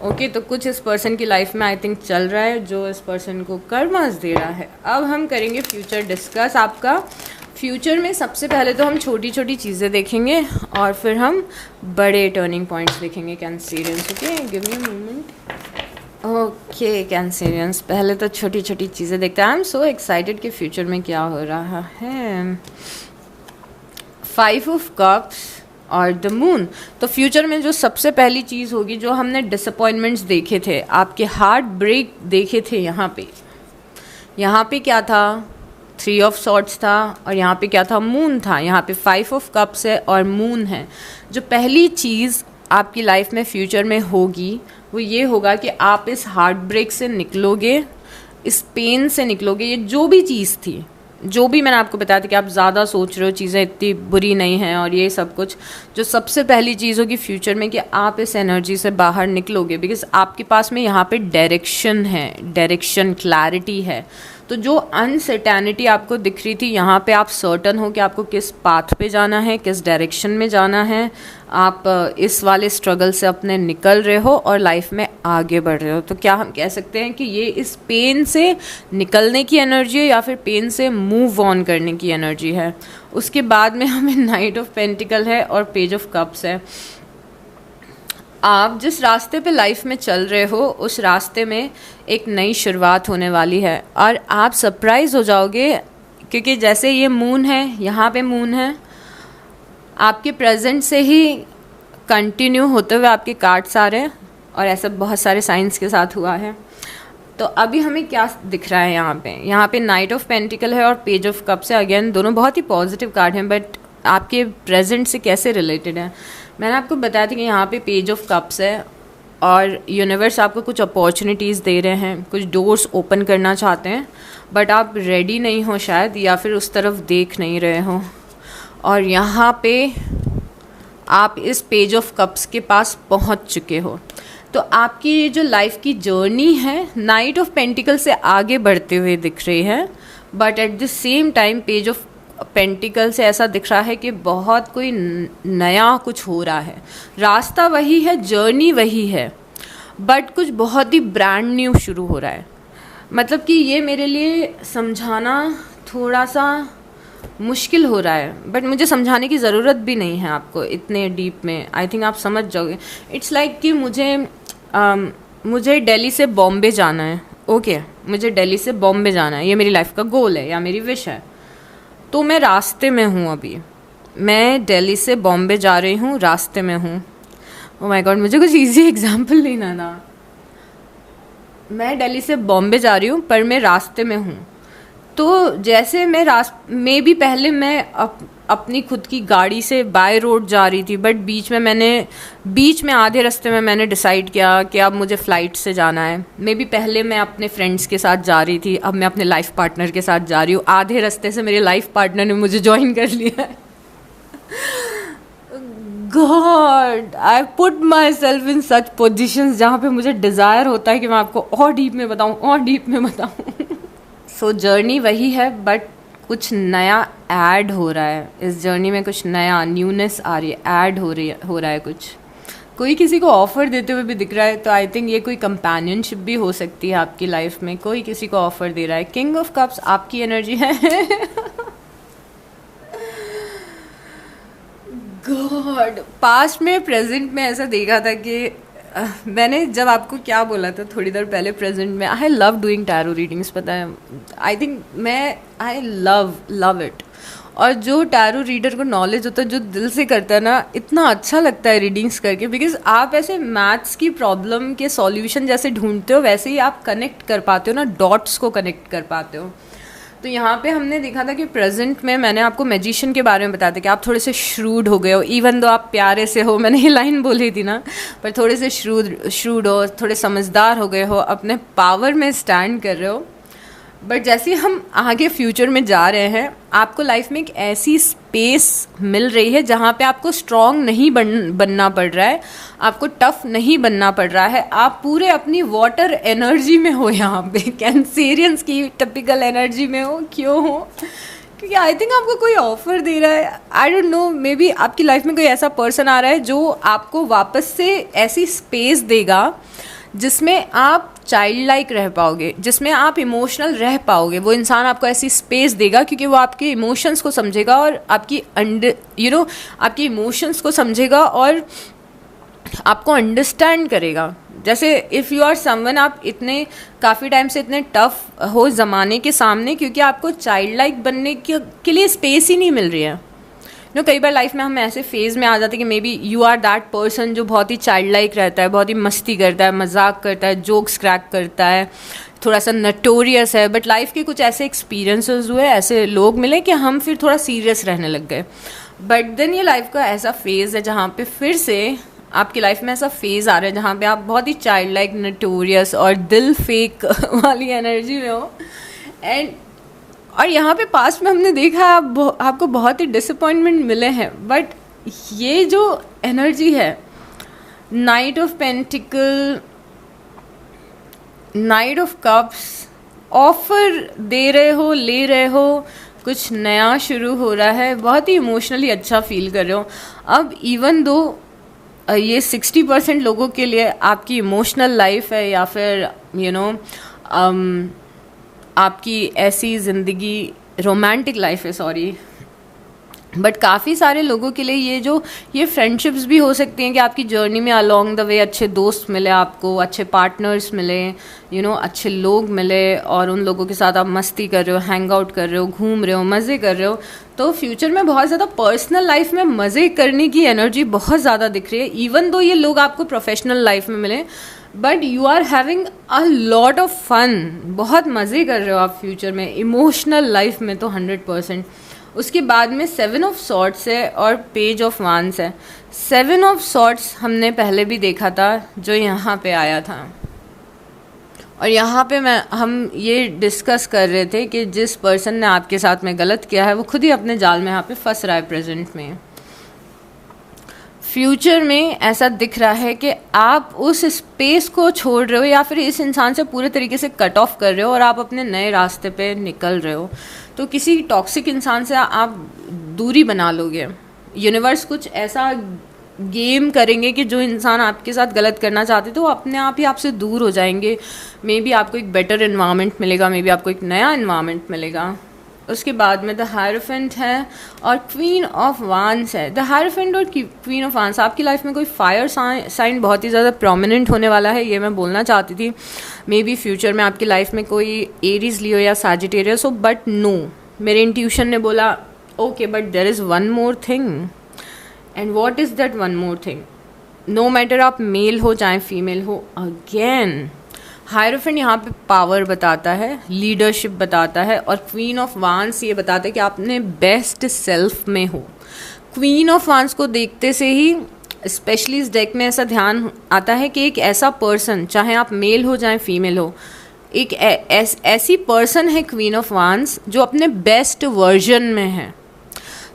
ओके, तो कुछ इस पर्सन की लाइफ में आई थिंक चल रहा है जो इस पर्सन को कर्मास दे रहा है। अब हम करेंगे फ्यूचर डिस्कस। आपका फ्यूचर में सबसे पहले तो हम छोटी छोटी चीज़ें देखेंगे और फिर हम बड़े टर्निंग पॉइंट्स देखेंगे Cancerians. Okay, give me a moment. Okay Cancerians, पहले तो छोटी छोटी चीज़ें देखते हैं। आई एम सो एक्साइटेड कि फ्यूचर में क्या हो रहा है। 5 ऑफ कप्स और द मून। तो फ्यूचर में जो सबसे पहली चीज़ होगी, जो हमने डिसअपॉइंटमेंट्स देखे थे, आपके हार्ट ब्रेक देखे थे, यहाँ पे क्या था, 3 ऑफ सॉर्ड्स था और यहाँ पे क्या था, मून था। यहाँ पे 5 ऑफ कप्स है और मून है। जो पहली चीज़ आपकी लाइफ में फ्यूचर में होगी वो ये होगा कि आप इस हार्ट ब्रेक से निकलोगे, इस पेन से निकलोगे। ये जो भी चीज़ थी, जो भी मैंने आपको बताया था कि आप ज़्यादा सोच रहे हो, चीज़ें इतनी बुरी नहीं हैं और ये सब कुछ, जो सबसे पहली चीज़ होगी फ्यूचर में कि आप इस एनर्जी से बाहर निकलोगे, बिकॉज आपके पास में यहाँ पे डायरेक्शन है, डायरेक्शन क्लैरिटी है। तो जो अनसर्टेनिटी आपको दिख रही थी, यहाँ पे आप सर्टन हो कि आपको किस पाथ पे जाना है, किस डायरेक्शन में जाना है, आप इस वाले स्ट्रगल से अपने निकल रहे हो और लाइफ में आगे बढ़ रहे हो। तो क्या हम कह सकते हैं कि ये इस पेन से निकलने की एनर्जी है या फिर पेन से मूव ऑन करने की एनर्जी है। उसके बाद में हमें नाइट ऑफ पेंटिकल है और पेज ऑफ कप्स है। आप जिस रास्ते पे लाइफ में चल रहे हो उस रास्ते में एक नई शुरुआत होने वाली है और आप सरप्राइज हो जाओगे, क्योंकि जैसे ये मून है, यहाँ पे मून है, आपके प्रेजेंट से ही कंटिन्यू होते हुए आपके कार्ड्स आ रहे हैं और ऐसा बहुत सारे साइंस के साथ हुआ है। तो अभी हमें क्या दिख रहा है यहाँ पे नाइट ऑफ पेंटिकल है और पेज ऑफ कप्स है। अगेन दोनों बहुत ही पॉजिटिव कार्ड हैं, बट आपके प्रेजेंट से कैसे रिलेटेड है। मैंने आपको बताया था कि यहाँ पे पेज ऑफ कप्स है और यूनिवर्स आपको कुछ अपॉर्चुनिटीज़ दे रहे हैं, कुछ डोर्स ओपन करना चाहते हैं, बट आप रेडी नहीं हो शायद, या फिर उस तरफ देख नहीं रहे हो। और यहाँ पे आप इस पेज ऑफ कप्स के पास पहुँच चुके हो। तो आपकी ये जो लाइफ की जर्नी है नाइट ऑफ पेंटिकल से आगे बढ़ते हुए दिख रही है, but at the same time page of pentacle से ऐसा दिख रहा है कि बहुत कोई नया कुछ हो रहा है। रास्ता वही है, जर्नी वही है, बट कुछ बहुत ही ब्रांड न्यू शुरू हो रहा है। मतलब कि ये मेरे लिए समझाना थोड़ा सा मुश्किल हो रहा है, बट मुझे समझाने की ज़रूरत भी नहीं है आपको इतने डीप में। आई थिंक आप समझ जाओगे। इट्स लाइक कि मुझे दिल्ली से बॉम्बे जाना है। ओके, मुझे दिल्ली से बॉम्बे जाना है, ये मेरी लाइफ का गोल है या मेरी विश है। तो मैं रास्ते में हूँ, अभी मैं दिल्ली से बॉम्बे जा रही हूँ, रास्ते में हूँ। ओह माय गॉड, मुझे कुछ इजी एग्जांपल लेना था। मैं दिल्ली से बॉम्बे जा रही हूँ पर मैं रास्ते में हूँ। तो जैसे मैं भी पहले मैं अपनी खुद की गाड़ी से बाय रोड जा रही थी, बट बीच में आधे रास्ते में मैंने डिसाइड किया कि अब मुझे फ़्लाइट से जाना है। मे बी पहले मैं अपने फ्रेंड्स के साथ जा रही थी, अब मैं अपने लाइफ पार्टनर के साथ जा रही हूँ। आधे रास्ते से मेरे लाइफ पार्टनर ने मुझे ज्वाइन कर लिया है। God, I put my self in such positions जहाँ पे मुझे डिज़ायर होता है कि मैं आपको और डीप में बताऊँ। सो जर्नी वही है, बट कुछ नया ऐड हो रहा है इस जर्नी में, कुछ नया न्यूनेस आ रही है, ऐड हो रहा है कुछ। कोई किसी को ऑफ़र देते हुए भी दिख रहा है, तो आई थिंक ये कोई कंपेनियनशिप भी हो सकती है आपकी लाइफ में। कोई किसी को ऑफ़र दे रहा है। किंग ऑफ कप्स आपकी एनर्जी है। गॉड, पास्ट में प्रेजेंट में ऐसा देखा था कि मैंने जब आपको क्या बोला था थोड़ी देर पहले, प्रेजेंट में I love doing tarot readings. पता है, I think I love it. और जो टैरो रीडर को नॉलेज होता है, जो दिल से करता है ना, इतना अच्छा लगता है रीडिंग्स करके। बिकॉज आप ऐसे मैथ्स की प्रॉब्लम के सॉल्यूशन जैसे ढूंढते हो, वैसे ही आप कनेक्ट कर पाते हो ना, डॉट्स को कनेक्ट कर पाते हो। तो यहाँ पे हमने देखा था कि प्रेजेंट में मैंने आपको मैजिशियन के बारे में बताया था कि आप थोड़े से श्रूड हो गए हो। इवन दो आप प्यारे से हो, मैंने ये लाइन बोली थी ना, पर थोड़े से श्रूड हो, थोड़े समझदार हो गए हो, अपने पावर में स्टैंड कर रहे हो। बट जैसे हम आगे फ्यूचर में जा रहे हैं, आपको लाइफ में एक ऐसी स्पेस मिल रही है जहाँ पे आपको स्ट्रॉन्ग नहीं बनना पड़ रहा है, आपको टफ नहीं बनना पड़ रहा है। आप पूरे अपनी वाटर एनर्जी में हो, यहाँ पे कैंसेरियंस की टिपिकल एनर्जी में हो। क्यों हो? क्योंकि आई थिंक आपको कोई ऑफर दे रहा है। I don't know, may be आपकी लाइफ में कोई ऐसा पर्सन आ रहा है जो आपको वापस से ऐसी स्पेस देगा जिसमें आप चाइल्ड लाइक रह पाओगे, जिसमें आप इमोशनल रह पाओगे। वो इंसान आपको ऐसी स्पेस देगा क्योंकि वो आपके इमोशंस को समझेगा और आपकी आपके इमोशंस को समझेगा और आपको अंडरस्टैंड करेगा। जैसे इफ़ यू आर समवन, आप इतने काफ़ी टाइम से इतने टफ हो ज़माने के सामने क्योंकि आपको चाइल्ड लाइक बनने के लिए स्पेस ही नहीं मिल रही है। कई बार लाइफ में हम ऐसे फेज़ में आ जाते हैं कि maybe you are that person जो बहुत ही चाइल्ड लाइक रहता है, बहुत ही मस्ती करता है, मजाक करता है, जोक्स क्रैक करता है, थोड़ा सा नटोरियस है। बट लाइफ के कुछ ऐसे एक्सपीरियंसेस हुए, ऐसे लोग मिले कि हम फिर थोड़ा सीरियस रहने लग गए। बट देन ये लाइफ का ऐसा फेज़ है जहाँ पे फिर से आपकी लाइफ में ऐसा फेज़ आ रहा है जहाँ पे आप बहुत ही चाइल्ड लाइक, नटोरियस और दिल फेक वाली एनर्जी में हो। और यहाँ पे पास्ट में हमने देखा आपको बहुत ही डिसअपॉइंटमेंट मिले हैं, बट ये जो एनर्जी है knight of pentacle, knight of cups offer दे रहे हो, ले रहे हो, कुछ नया शुरू हो रहा है, बहुत ही इमोशनली अच्छा फील कर रहे हो। अब इवन दो ये 60% लोगों के लिए आपकी इमोशनल लाइफ है या फिर आपकी ऐसी ज़िंदगी रोमांटिक लाइफ है, सॉरी, बट काफ़ी सारे लोगों के लिए ये फ्रेंडशिप्स भी हो सकती हैं कि आपकी जर्नी में अलोंग द वे अच्छे दोस्त मिले, आपको अच्छे पार्टनर्स मिले, अच्छे लोग मिले, और उन लोगों के साथ आप मस्ती कर रहे हो, हैंग आउट कर रहे हो, घूम रहे हो, मज़े कर रहे हो। तो फ्यूचर में बहुत ज़्यादा पर्सनल लाइफ में मज़े करने की एनर्जी बहुत ज़्यादा दिख रही है। इवन दो ये लोग आपको प्रोफेशनल लाइफ में मिले, but you are having a lot of fun, बहुत मज़े कर रहे हो आप फ्यूचर में, इमोशनल लाइफ में तो 100%। उसके बाद में 7 ऑफ सॉर्ड्स है और पेज ऑफ वांस है। 7 ऑफ सॉर्ड्स हमने पहले भी देखा था, जो यहाँ पे आया था, और यहाँ पे हम ये डिस्कस कर रहे थे कि जिस पर्सन ने आपके साथ में गलत किया है वो खुद ही अपने जाल में यहाँ पे फंस रहा है प्रेजेंट में। फ्यूचर में ऐसा दिख रहा है कि आप उस स्पेस को छोड़ रहे हो या फिर इस इंसान से पूरे तरीके से कट ऑफ कर रहे हो और आप अपने नए रास्ते पे निकल रहे हो। तो किसी टॉक्सिक इंसान से आप दूरी बना लोगे। यूनिवर्स कुछ ऐसा गेम करेंगे कि जो इंसान आपके साथ गलत करना चाहते तो अपने आप ही आपसे दूर हो जाएंगे। मे बी आपको एक बेटर इन्वायरमेंट मिलेगा, मे बी आपको एक नया इन्वायरमेंट मिलेगा। उसके बाद में द हायरोफेंट है और क्वीन ऑफ वांस है। द हायरोफेंट और क्वीन ऑफ वांस, आपकी लाइफ में कोई फायर साइन बहुत ही ज़्यादा प्रोमिनेंट होने वाला है, ये मैं बोलना चाहती थी। मे बी फ्यूचर में आपकी लाइफ में कोई एरीज, लियो या सैजिटेरियस हो, बट नो, मेरे इंट्यूशन ने बोला okay, but there is one more thing. And what is that one more thing? No matter आप मेल हो चाहे फीमेल हो, अगेन हायरोफेंट यहाँ पे पावर बताता है, लीडरशिप बताता है, और क्वीन ऑफ वांस ये बताता है कि आप अपने बेस्ट सेल्फ में हो। क्वीन ऑफ वांस को देखते से ही स्पेशली इस डेक में ऐसा ध्यान आता है कि एक ऐसा पर्सन, चाहे आप मेल हो चाहे फीमेल हो, एक ऐसी पर्सन है क्वीन ऑफ वांस जो अपने बेस्ट वर्जन में है।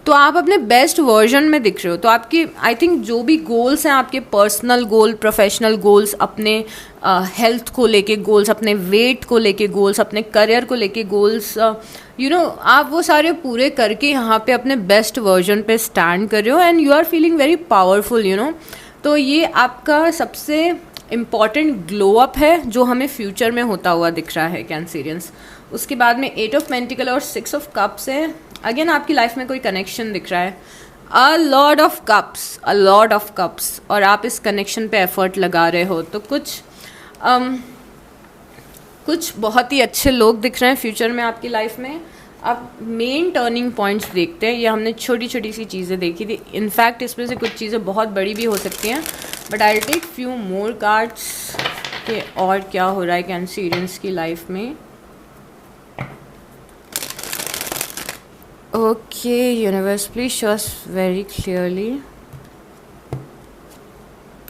तो आप अपने बेस्ट वर्जन में दिख रहे हो। तो आपकी आई थिंक जो भी गोल्स हैं आपके, पर्सनल गोल, प्रोफेशनल गोल्स, अपने हेल्थ को लेके गोल्स, अपने वेट को लेके गोल्स, अपने करियर को लेके गोल्स, आप वो सारे पूरे करके यहाँ पे अपने बेस्ट वर्जन पे स्टैंड कर रहे हो and you are feeling very powerful. तो ये आपका सबसे इम्पॉर्टेंट ग्लो अप है जो हमें फ्यूचर में होता हुआ दिख रहा है, कैंसेरियंस। उसके बाद में 8 ऑफ पेंटिकल और 6 ऑफ कप्स है। अगेन आपकी लाइफ में कोई कनेक्शन दिख रहा है, अ लॉट ऑफ कप्स, और आप इस कनेक्शन पे एफर्ट लगा रहे हो। तो कुछ बहुत ही अच्छे लोग दिख रहे हैं फ्यूचर में आपकी लाइफ में। अब मेन टर्निंग पॉइंट्स देखते हैं। ये हमने छोटी छोटी सी चीज़ें देखी थी, इनफैक्ट इसमें से कुछ चीज़ें बहुत बड़ी भी हो सकती हैं, but I will take few more cards के और क्या हो रहा है कैंसेरियंस की लाइफ में। Okay universe, please show us very clearly.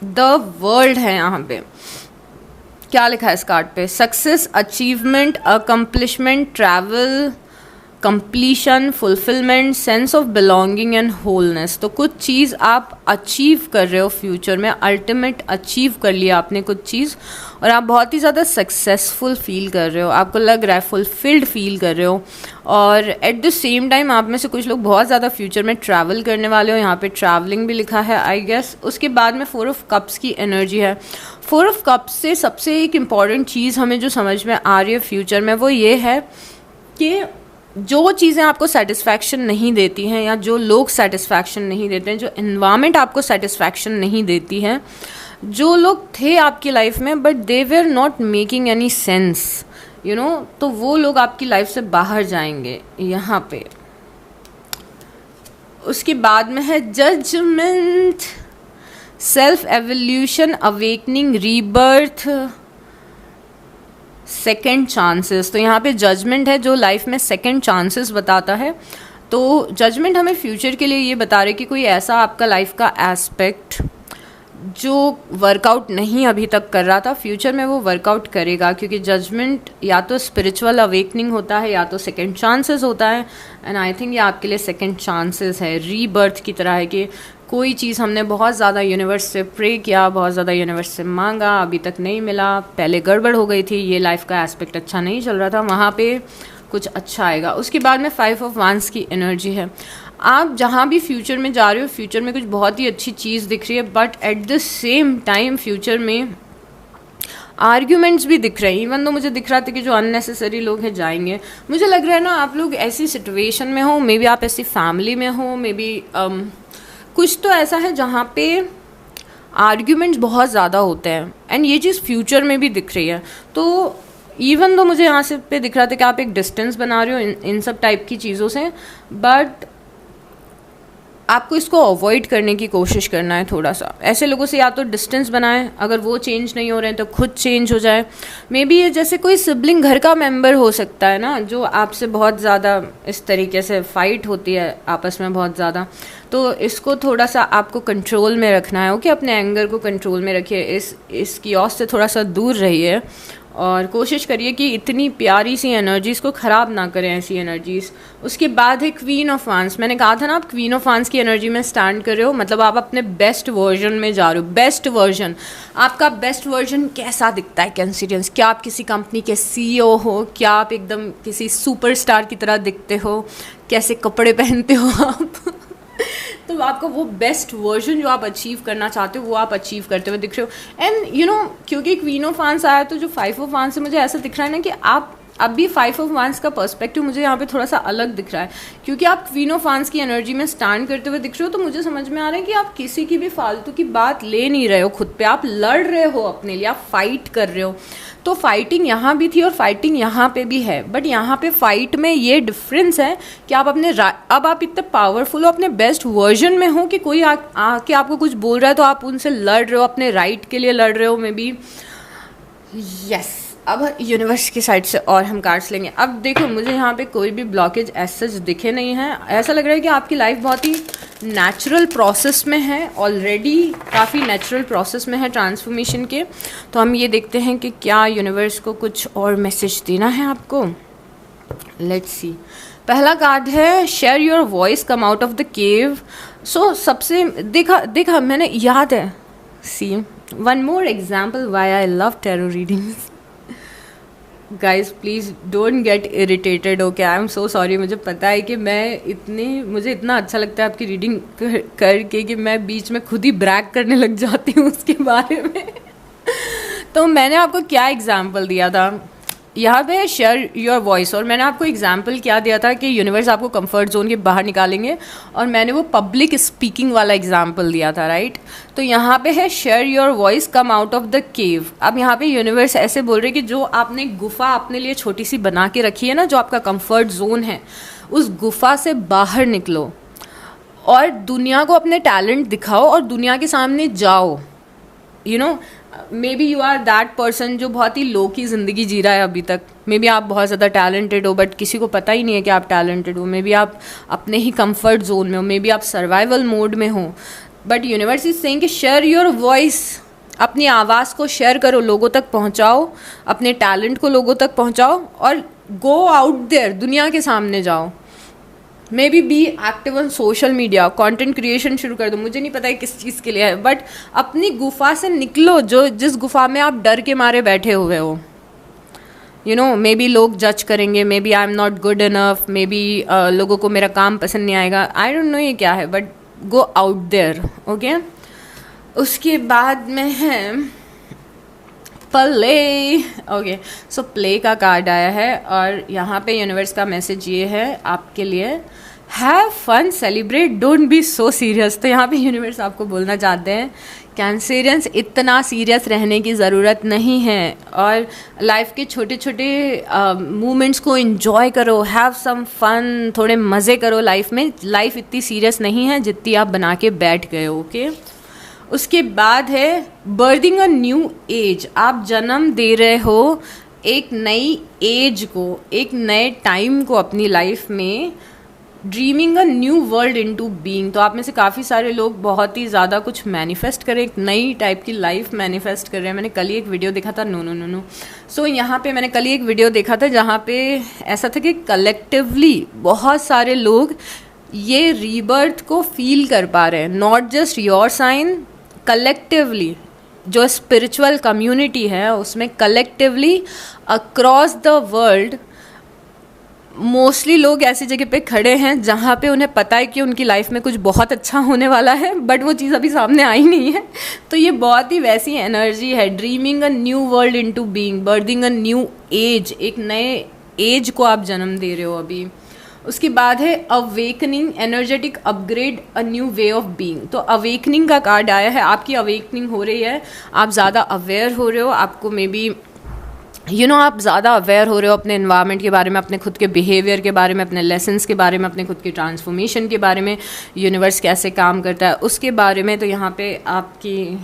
The world है यहाँ पे, क्या लिखा है इस कार्ड पे? Success, achievement, accomplishment, travel, completion, fulfilment, sense of belonging and wholeness. तो कुछ चीज़ आप अचीव कर रहे हो फ्यूचर में, अल्टीमेट अचीव कर लिया आपने कुछ चीज़, और आप बहुत ही ज़्यादा सक्सेसफुल फील कर रहे हो, आपको लग रहा है फुलफिल्ड फील कर रहे हो। और एट द सेम टाइम आप में से कुछ लोग बहुत ज़्यादा फ्यूचर में ट्रैवल करने वाले हो, यहाँ पे ट्रैवलिंग भी लिखा है आई गेस। उसके बाद में 4 ऑफ कप्स की एनर्जी है। 4 ऑफ कप्स से सबसे एक इम्पॉर्टेंट चीज़ हमें जो समझ में आ रही है फ्यूचर में वो ये है कि जो चीज़ें आपको सेटिस्फैक्शन नहीं देती हैं, या जो लोग सेटिस्फैक्शन नहीं देते हैं, जो इन्वायरमेंट आपको सेटिस्फैक्शन नहीं देती है, जो लोग थे आपकी लाइफ में but they were not making any sense, तो वो लोग आपकी लाइफ से बाहर जाएंगे यहाँ पे। उसके बाद में है judgement, self evolution, awakening, rebirth, second chances. तो यहाँ पे जजमेंट है जो लाइफ में सेकेंड चांसेस बताता है। तो जजमेंट हमें फ्यूचर के लिए ये बता रहे कि कोई ऐसा आपका लाइफ का एस्पेक्ट जो वर्कआउट नहीं अभी तक कर रहा था, फ्यूचर में वो वर्कआउट करेगा, क्योंकि जजमेंट या तो स्पिरिचुअल अवेकनिंग होता है या तो सेकंड चांसेस होता है। एंड आई थिंक ये आपके लिए सेकंड चांसेस है, रीबर्थ की तरह है कि कोई चीज़ हमने बहुत ज़्यादा यूनिवर्स से प्रे किया, बहुत ज़्यादा यूनिवर्स से मांगा, अभी तक नहीं मिला, पहले गड़बड़ हो गई थी, ये लाइफ का एस्पेक्ट अच्छा नहीं चल रहा था, वहाँ पे कुछ अच्छा आएगा। उसके बाद में 5 ऑफ वांड्स की एनर्जी है। आप जहाँ भी फ्यूचर में जा रहे हो, फ्यूचर में कुछ बहुत ही अच्छी चीज़ दिख रही है, but at the same time future में आर्ग्यूमेंट्स भी दिख रहे हैं। इवन तो मुझे दिख रहा था कि जो अननेसेसरी लोग हैं जाएंगे। मुझे लग रहा है ना आप लोग ऐसी सिचुएशन में हो, मे बी आप ऐसी फैमिली में हो, मे बी कुछ तो ऐसा है जहाँ पे आर्ग्यूमेंट्स बहुत ज़्यादा होते हैं, एंड ये चीज़ फ्यूचर में भी दिख रही है। तो इवन तो मुझे यहाँ से पे दिख रहा था कि आप एक डिस्टेंस बना रहे हो इन सब टाइप की चीज़ों से, बट आपको इसको अवॉइड करने की कोशिश करना है थोड़ा सा। ऐसे लोगों से या तो डिस्टेंस बनाएं, अगर वो चेंज नहीं हो रहे हैं तो खुद चेंज हो जाए। मे बी ये जैसे कोई सिबलिंग घर का मेंबर हो सकता है ना, जो आपसे बहुत ज़्यादा इस तरीके से फाइट होती है आपस में बहुत ज़्यादा, तो इसको थोड़ा सा आपको कंट्रोल में रखना है। ओके, अपने एंगर को कंट्रोल में रखिए, इस कियोस से थोड़ा सा दूर रहिए और कोशिश करिए कि इतनी प्यारी सी एनर्जीज़ को ख़राब ना करें, ऐसी एनर्जीज़। उसके बाद है क्वीन ऑफ वांड्स। मैंने कहा था ना, आप क्वीन ऑफ वांड्स की एनर्जी में स्टैंड कर रहे हो, मतलब आप अपने बेस्ट वर्जन में जा रहे हो। बेस्ट वर्जन, आपका बेस्ट वर्जन कैसा दिखता है कैंसिरियंस? क्या आप किसी कंपनी के CEO हो? क्या आप एकदम किसी सुपरस्टार की तरह दिखते हो? कैसे कपड़े पहनते हो आप? तो आपको वो बेस्ट वर्जन जो आप अचीव करना चाहते हो वो आप अचीव करते हुए दिख रहे हो। एंड यू नो, क्योंकि क्वीन ऑफ वांड्स आया तो जो 5 ऑफ वांड्स से मुझे ऐसा दिख रहा है ना कि आप अब भी 5 ऑफ वांड्स का पर्सपेक्टिव मुझे यहाँ पे थोड़ा सा अलग दिख रहा है, क्योंकि आप क्वीन ऑफ वांड्स की एनर्जी में स्टैंड करते हुए दिख रहे हो। तो मुझे समझ में आ रहा है कि आप किसी की भी फालतू की बात ले नहीं रहे हो खुद पे, आप लड़ रहे हो अपने लिए, आप फाइट कर रहे हो। तो फाइटिंग यहाँ भी थी और फाइटिंग यहाँ पे भी है, बट यहाँ पे फाइट में ये डिफरेंस है कि आप अपने अब आप इतने पावरफुल हो, अपने बेस्ट वर्जन में हो कि कोई आके आपको कुछ बोल रहा है तो आप उनसे लड़ रहे हो, अपने राइट के लिए लड़ रहे हो मे बी। यस, अब यूनिवर्स की साइड से और हम कार्ड्स लेंगे। अब देखो, मुझे यहाँ पे कोई भी ब्लॉकेज ऐसे दिखे नहीं है। ऐसा लग रहा है कि आपकी लाइफ बहुत ही नेचुरल प्रोसेस में है, ऑलरेडी काफ़ी नेचुरल प्रोसेस में है ट्रांसफॉर्मेशन के। तो हम ये देखते हैं कि क्या यूनिवर्स को कुछ और मैसेज देना है आपको। Let's see. पहला कार्ड है share your voice, come out of the cave. So सबसे देखा मैंने, याद है, see one more example why I love tarot readings. Guys please don't get irritated, okay, I am so sorry. मुझे पता है कि मुझे इतना अच्छा लगता है आपकी रीडिंग करके कि मैं बीच में खुद ही ब्रैग करने लग जाती हूँ उसके बारे में। तो मैंने आपको क्या एग्जाम्पल दिया था यहाँ पे, शेयर योर वॉइस, और मैंने आपको एग्जाम्पल क्या दिया था कि यूनिवर्स आपको कंफर्ट जोन के बाहर निकालेंगे, और मैंने वो पब्लिक स्पीकिंग वाला एग्जाम्पल दिया था, राइट। तो यहाँ पे है share your voice, come out of the केव। अब यहाँ पे यूनिवर्स ऐसे बोल रहे कि जो आपने गुफा अपने लिए छोटी सी बना के रखी है ना, जो आपका कंफर्ट जोन है, उस गुफा से बाहर निकलो और दुनिया को अपने टैलेंट दिखाओ और दुनिया के सामने जाओ। You know, maybe you are that person जो बहुत ही लो की ज़िंदगी जी रहा है अभी तक। मे बी आप बहुत ज़्यादा टैलेंटेड हो बट किसी को पता ही नहीं है कि आप टैलेंटेड हो। मे बी आप अपने ही कंफर्ट जोन में हो, मे बी आप सर्वाइवल मोड में हो, बट यूनिवर्स इज सेइंग कि शेयर योर वॉइस, अपनी आवाज़ को शेयर करो, लोगों तक पहुंचाओ, अपने टैलेंट को लोगों तक पहुंचाओ और गो आउट देयर, दुनिया के सामने जाओ। May be active on social media, content creation शुरू कर दो। मुझे नहीं पता है किस चीज़ के लिए है, बट अपनी गुफा से निकलो, जिस गुफा में आप डर के मारे बैठे हुए हो। यू नो, मे बी लोग जज करेंगे, maybe I am not good enough, maybe लोगों को मेरा काम पसंद नहीं आएगा, आई डोंट नो ये क्या है, but go out there, okay. उसके बाद में है प्ले, ओके। सो प्ले का कार्ड आया है और यहाँ पे यूनिवर्स का मैसेज ये है आपके लिए, have fun, celebrate, don't be so serious. तो यहाँ पे यूनिवर्स आपको बोलना चाहते हैं कैंसेरियंस, इतना सीरियस रहने की ज़रूरत नहीं है और लाइफ के छोटे छोटे मोमेंट्स को एंजॉय करो, हैव सम फन, थोड़े मज़े करो लाइफ में। लाइफ इतनी सीरियस नहीं है जितनी आप बना के बैठ गए हो, ओके। उसके बाद है बर्थिंग अ न्यू एज, आप जन्म दे रहे हो एक नई एज को, एक नए टाइम को अपनी लाइफ में। Dreaming a new world into being, तो आप में से काफ़ी सारे लोग बहुत ही ज़्यादा कुछ मैनिफेस्ट करें, एक नई टाइप की लाइफ मैनिफेस्ट कर रहे हैं। मैंने कल ही एक वीडियो देखा था, नो सो यहाँ पे मैंने कल ही एक वीडियो देखा था जहाँ पे ऐसा था कि कलेक्टिवली बहुत सारे लोग ये रीबर्थ को फील कर पा रहे हैं, not just your sign, collectively जो स्पिरिचुअल कम्युनिटी है उसमें collectively across the world mostly लोग ऐसी जगह पे खड़े हैं जहाँ पे उन्हें पता है कि उनकी लाइफ में कुछ बहुत अच्छा होने वाला है, बट वो चीज़ अभी सामने आई नहीं है। तो ये बहुत ही वैसी एनर्जी है, dreaming a new world into being, berthing a new age, एक नए एज को आप जन्म दे रहे हो अभी। उसके बाद है awakening, energetic upgrade, a new way of being. तो अवेकनिंग का कार्ड आया है, आपकी अवेकनिंग हो रही है, आप ज़्यादा अवेयर हो रहे हो, आपको मे बी आप ज़्यादा अवेयर हो रहे हो अपने इन्वायरमेंट के बारे में, अपने खुद के बिहेवियर के बारे में, अपने लेसन्स के बारे में, अपने खुद की ट्रांसफॉर्मेशन के बारे में, यूनिवर्स कैसे काम करता है उसके बारे में। तो यहाँ पे आपकी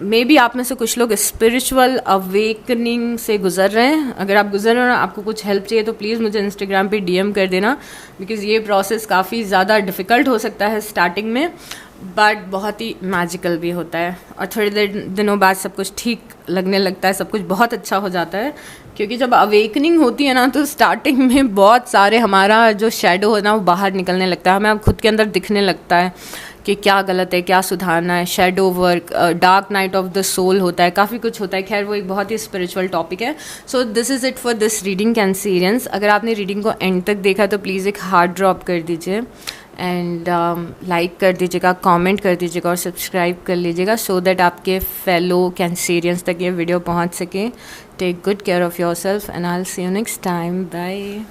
मे बी आप में से कुछ लोग स्पिरिचुअल अवेकनिंग से गुजर रहे हैं। अगर आप गुजर रहे हो, आपको कुछ हेल्प चाहिए तो प्लीज़ मुझे इंस्टाग्राम पे डीएम कर देना, बिकॉज़ ये प्रोसेस काफ़ी ज़्यादा डिफ़िकल्ट हो सकता है स्टार्टिंग में, बट बहुत ही मैजिकल भी होता है, और थोड़ी दिनों बाद सब कुछ ठीक लगने लगता है, सब कुछ बहुत अच्छा हो जाता है। क्योंकि जब अवेकनिंग होती है ना, तो स्टार्टिंग में बहुत सारे हमारा जो शेडो है ना वो बाहर निकलने लगता है, हमें अब खुद के अंदर दिखने लगता है कि क्या गलत है, क्या सुधारना है, shadow work, dark night of the soul होता है, काफ़ी कुछ होता है। खैर वो एक बहुत ही स्पिरिचुअल टॉपिक है। So this is it for this reading Cancerians. अगर आपने रीडिंग को एंड तक देखा तो प्लीज़ एक हार्ट ड्रॉप कर दीजिए, एंड लाइक कर दीजिएगा, कमेंट कर दीजिएगा और सब्सक्राइब कर लीजिएगा, सो दैट आपके फेलो कैंसेरियंस तक ये वीडियो पहुंच सके। Take good care of yourself and I will see you next time. Bye.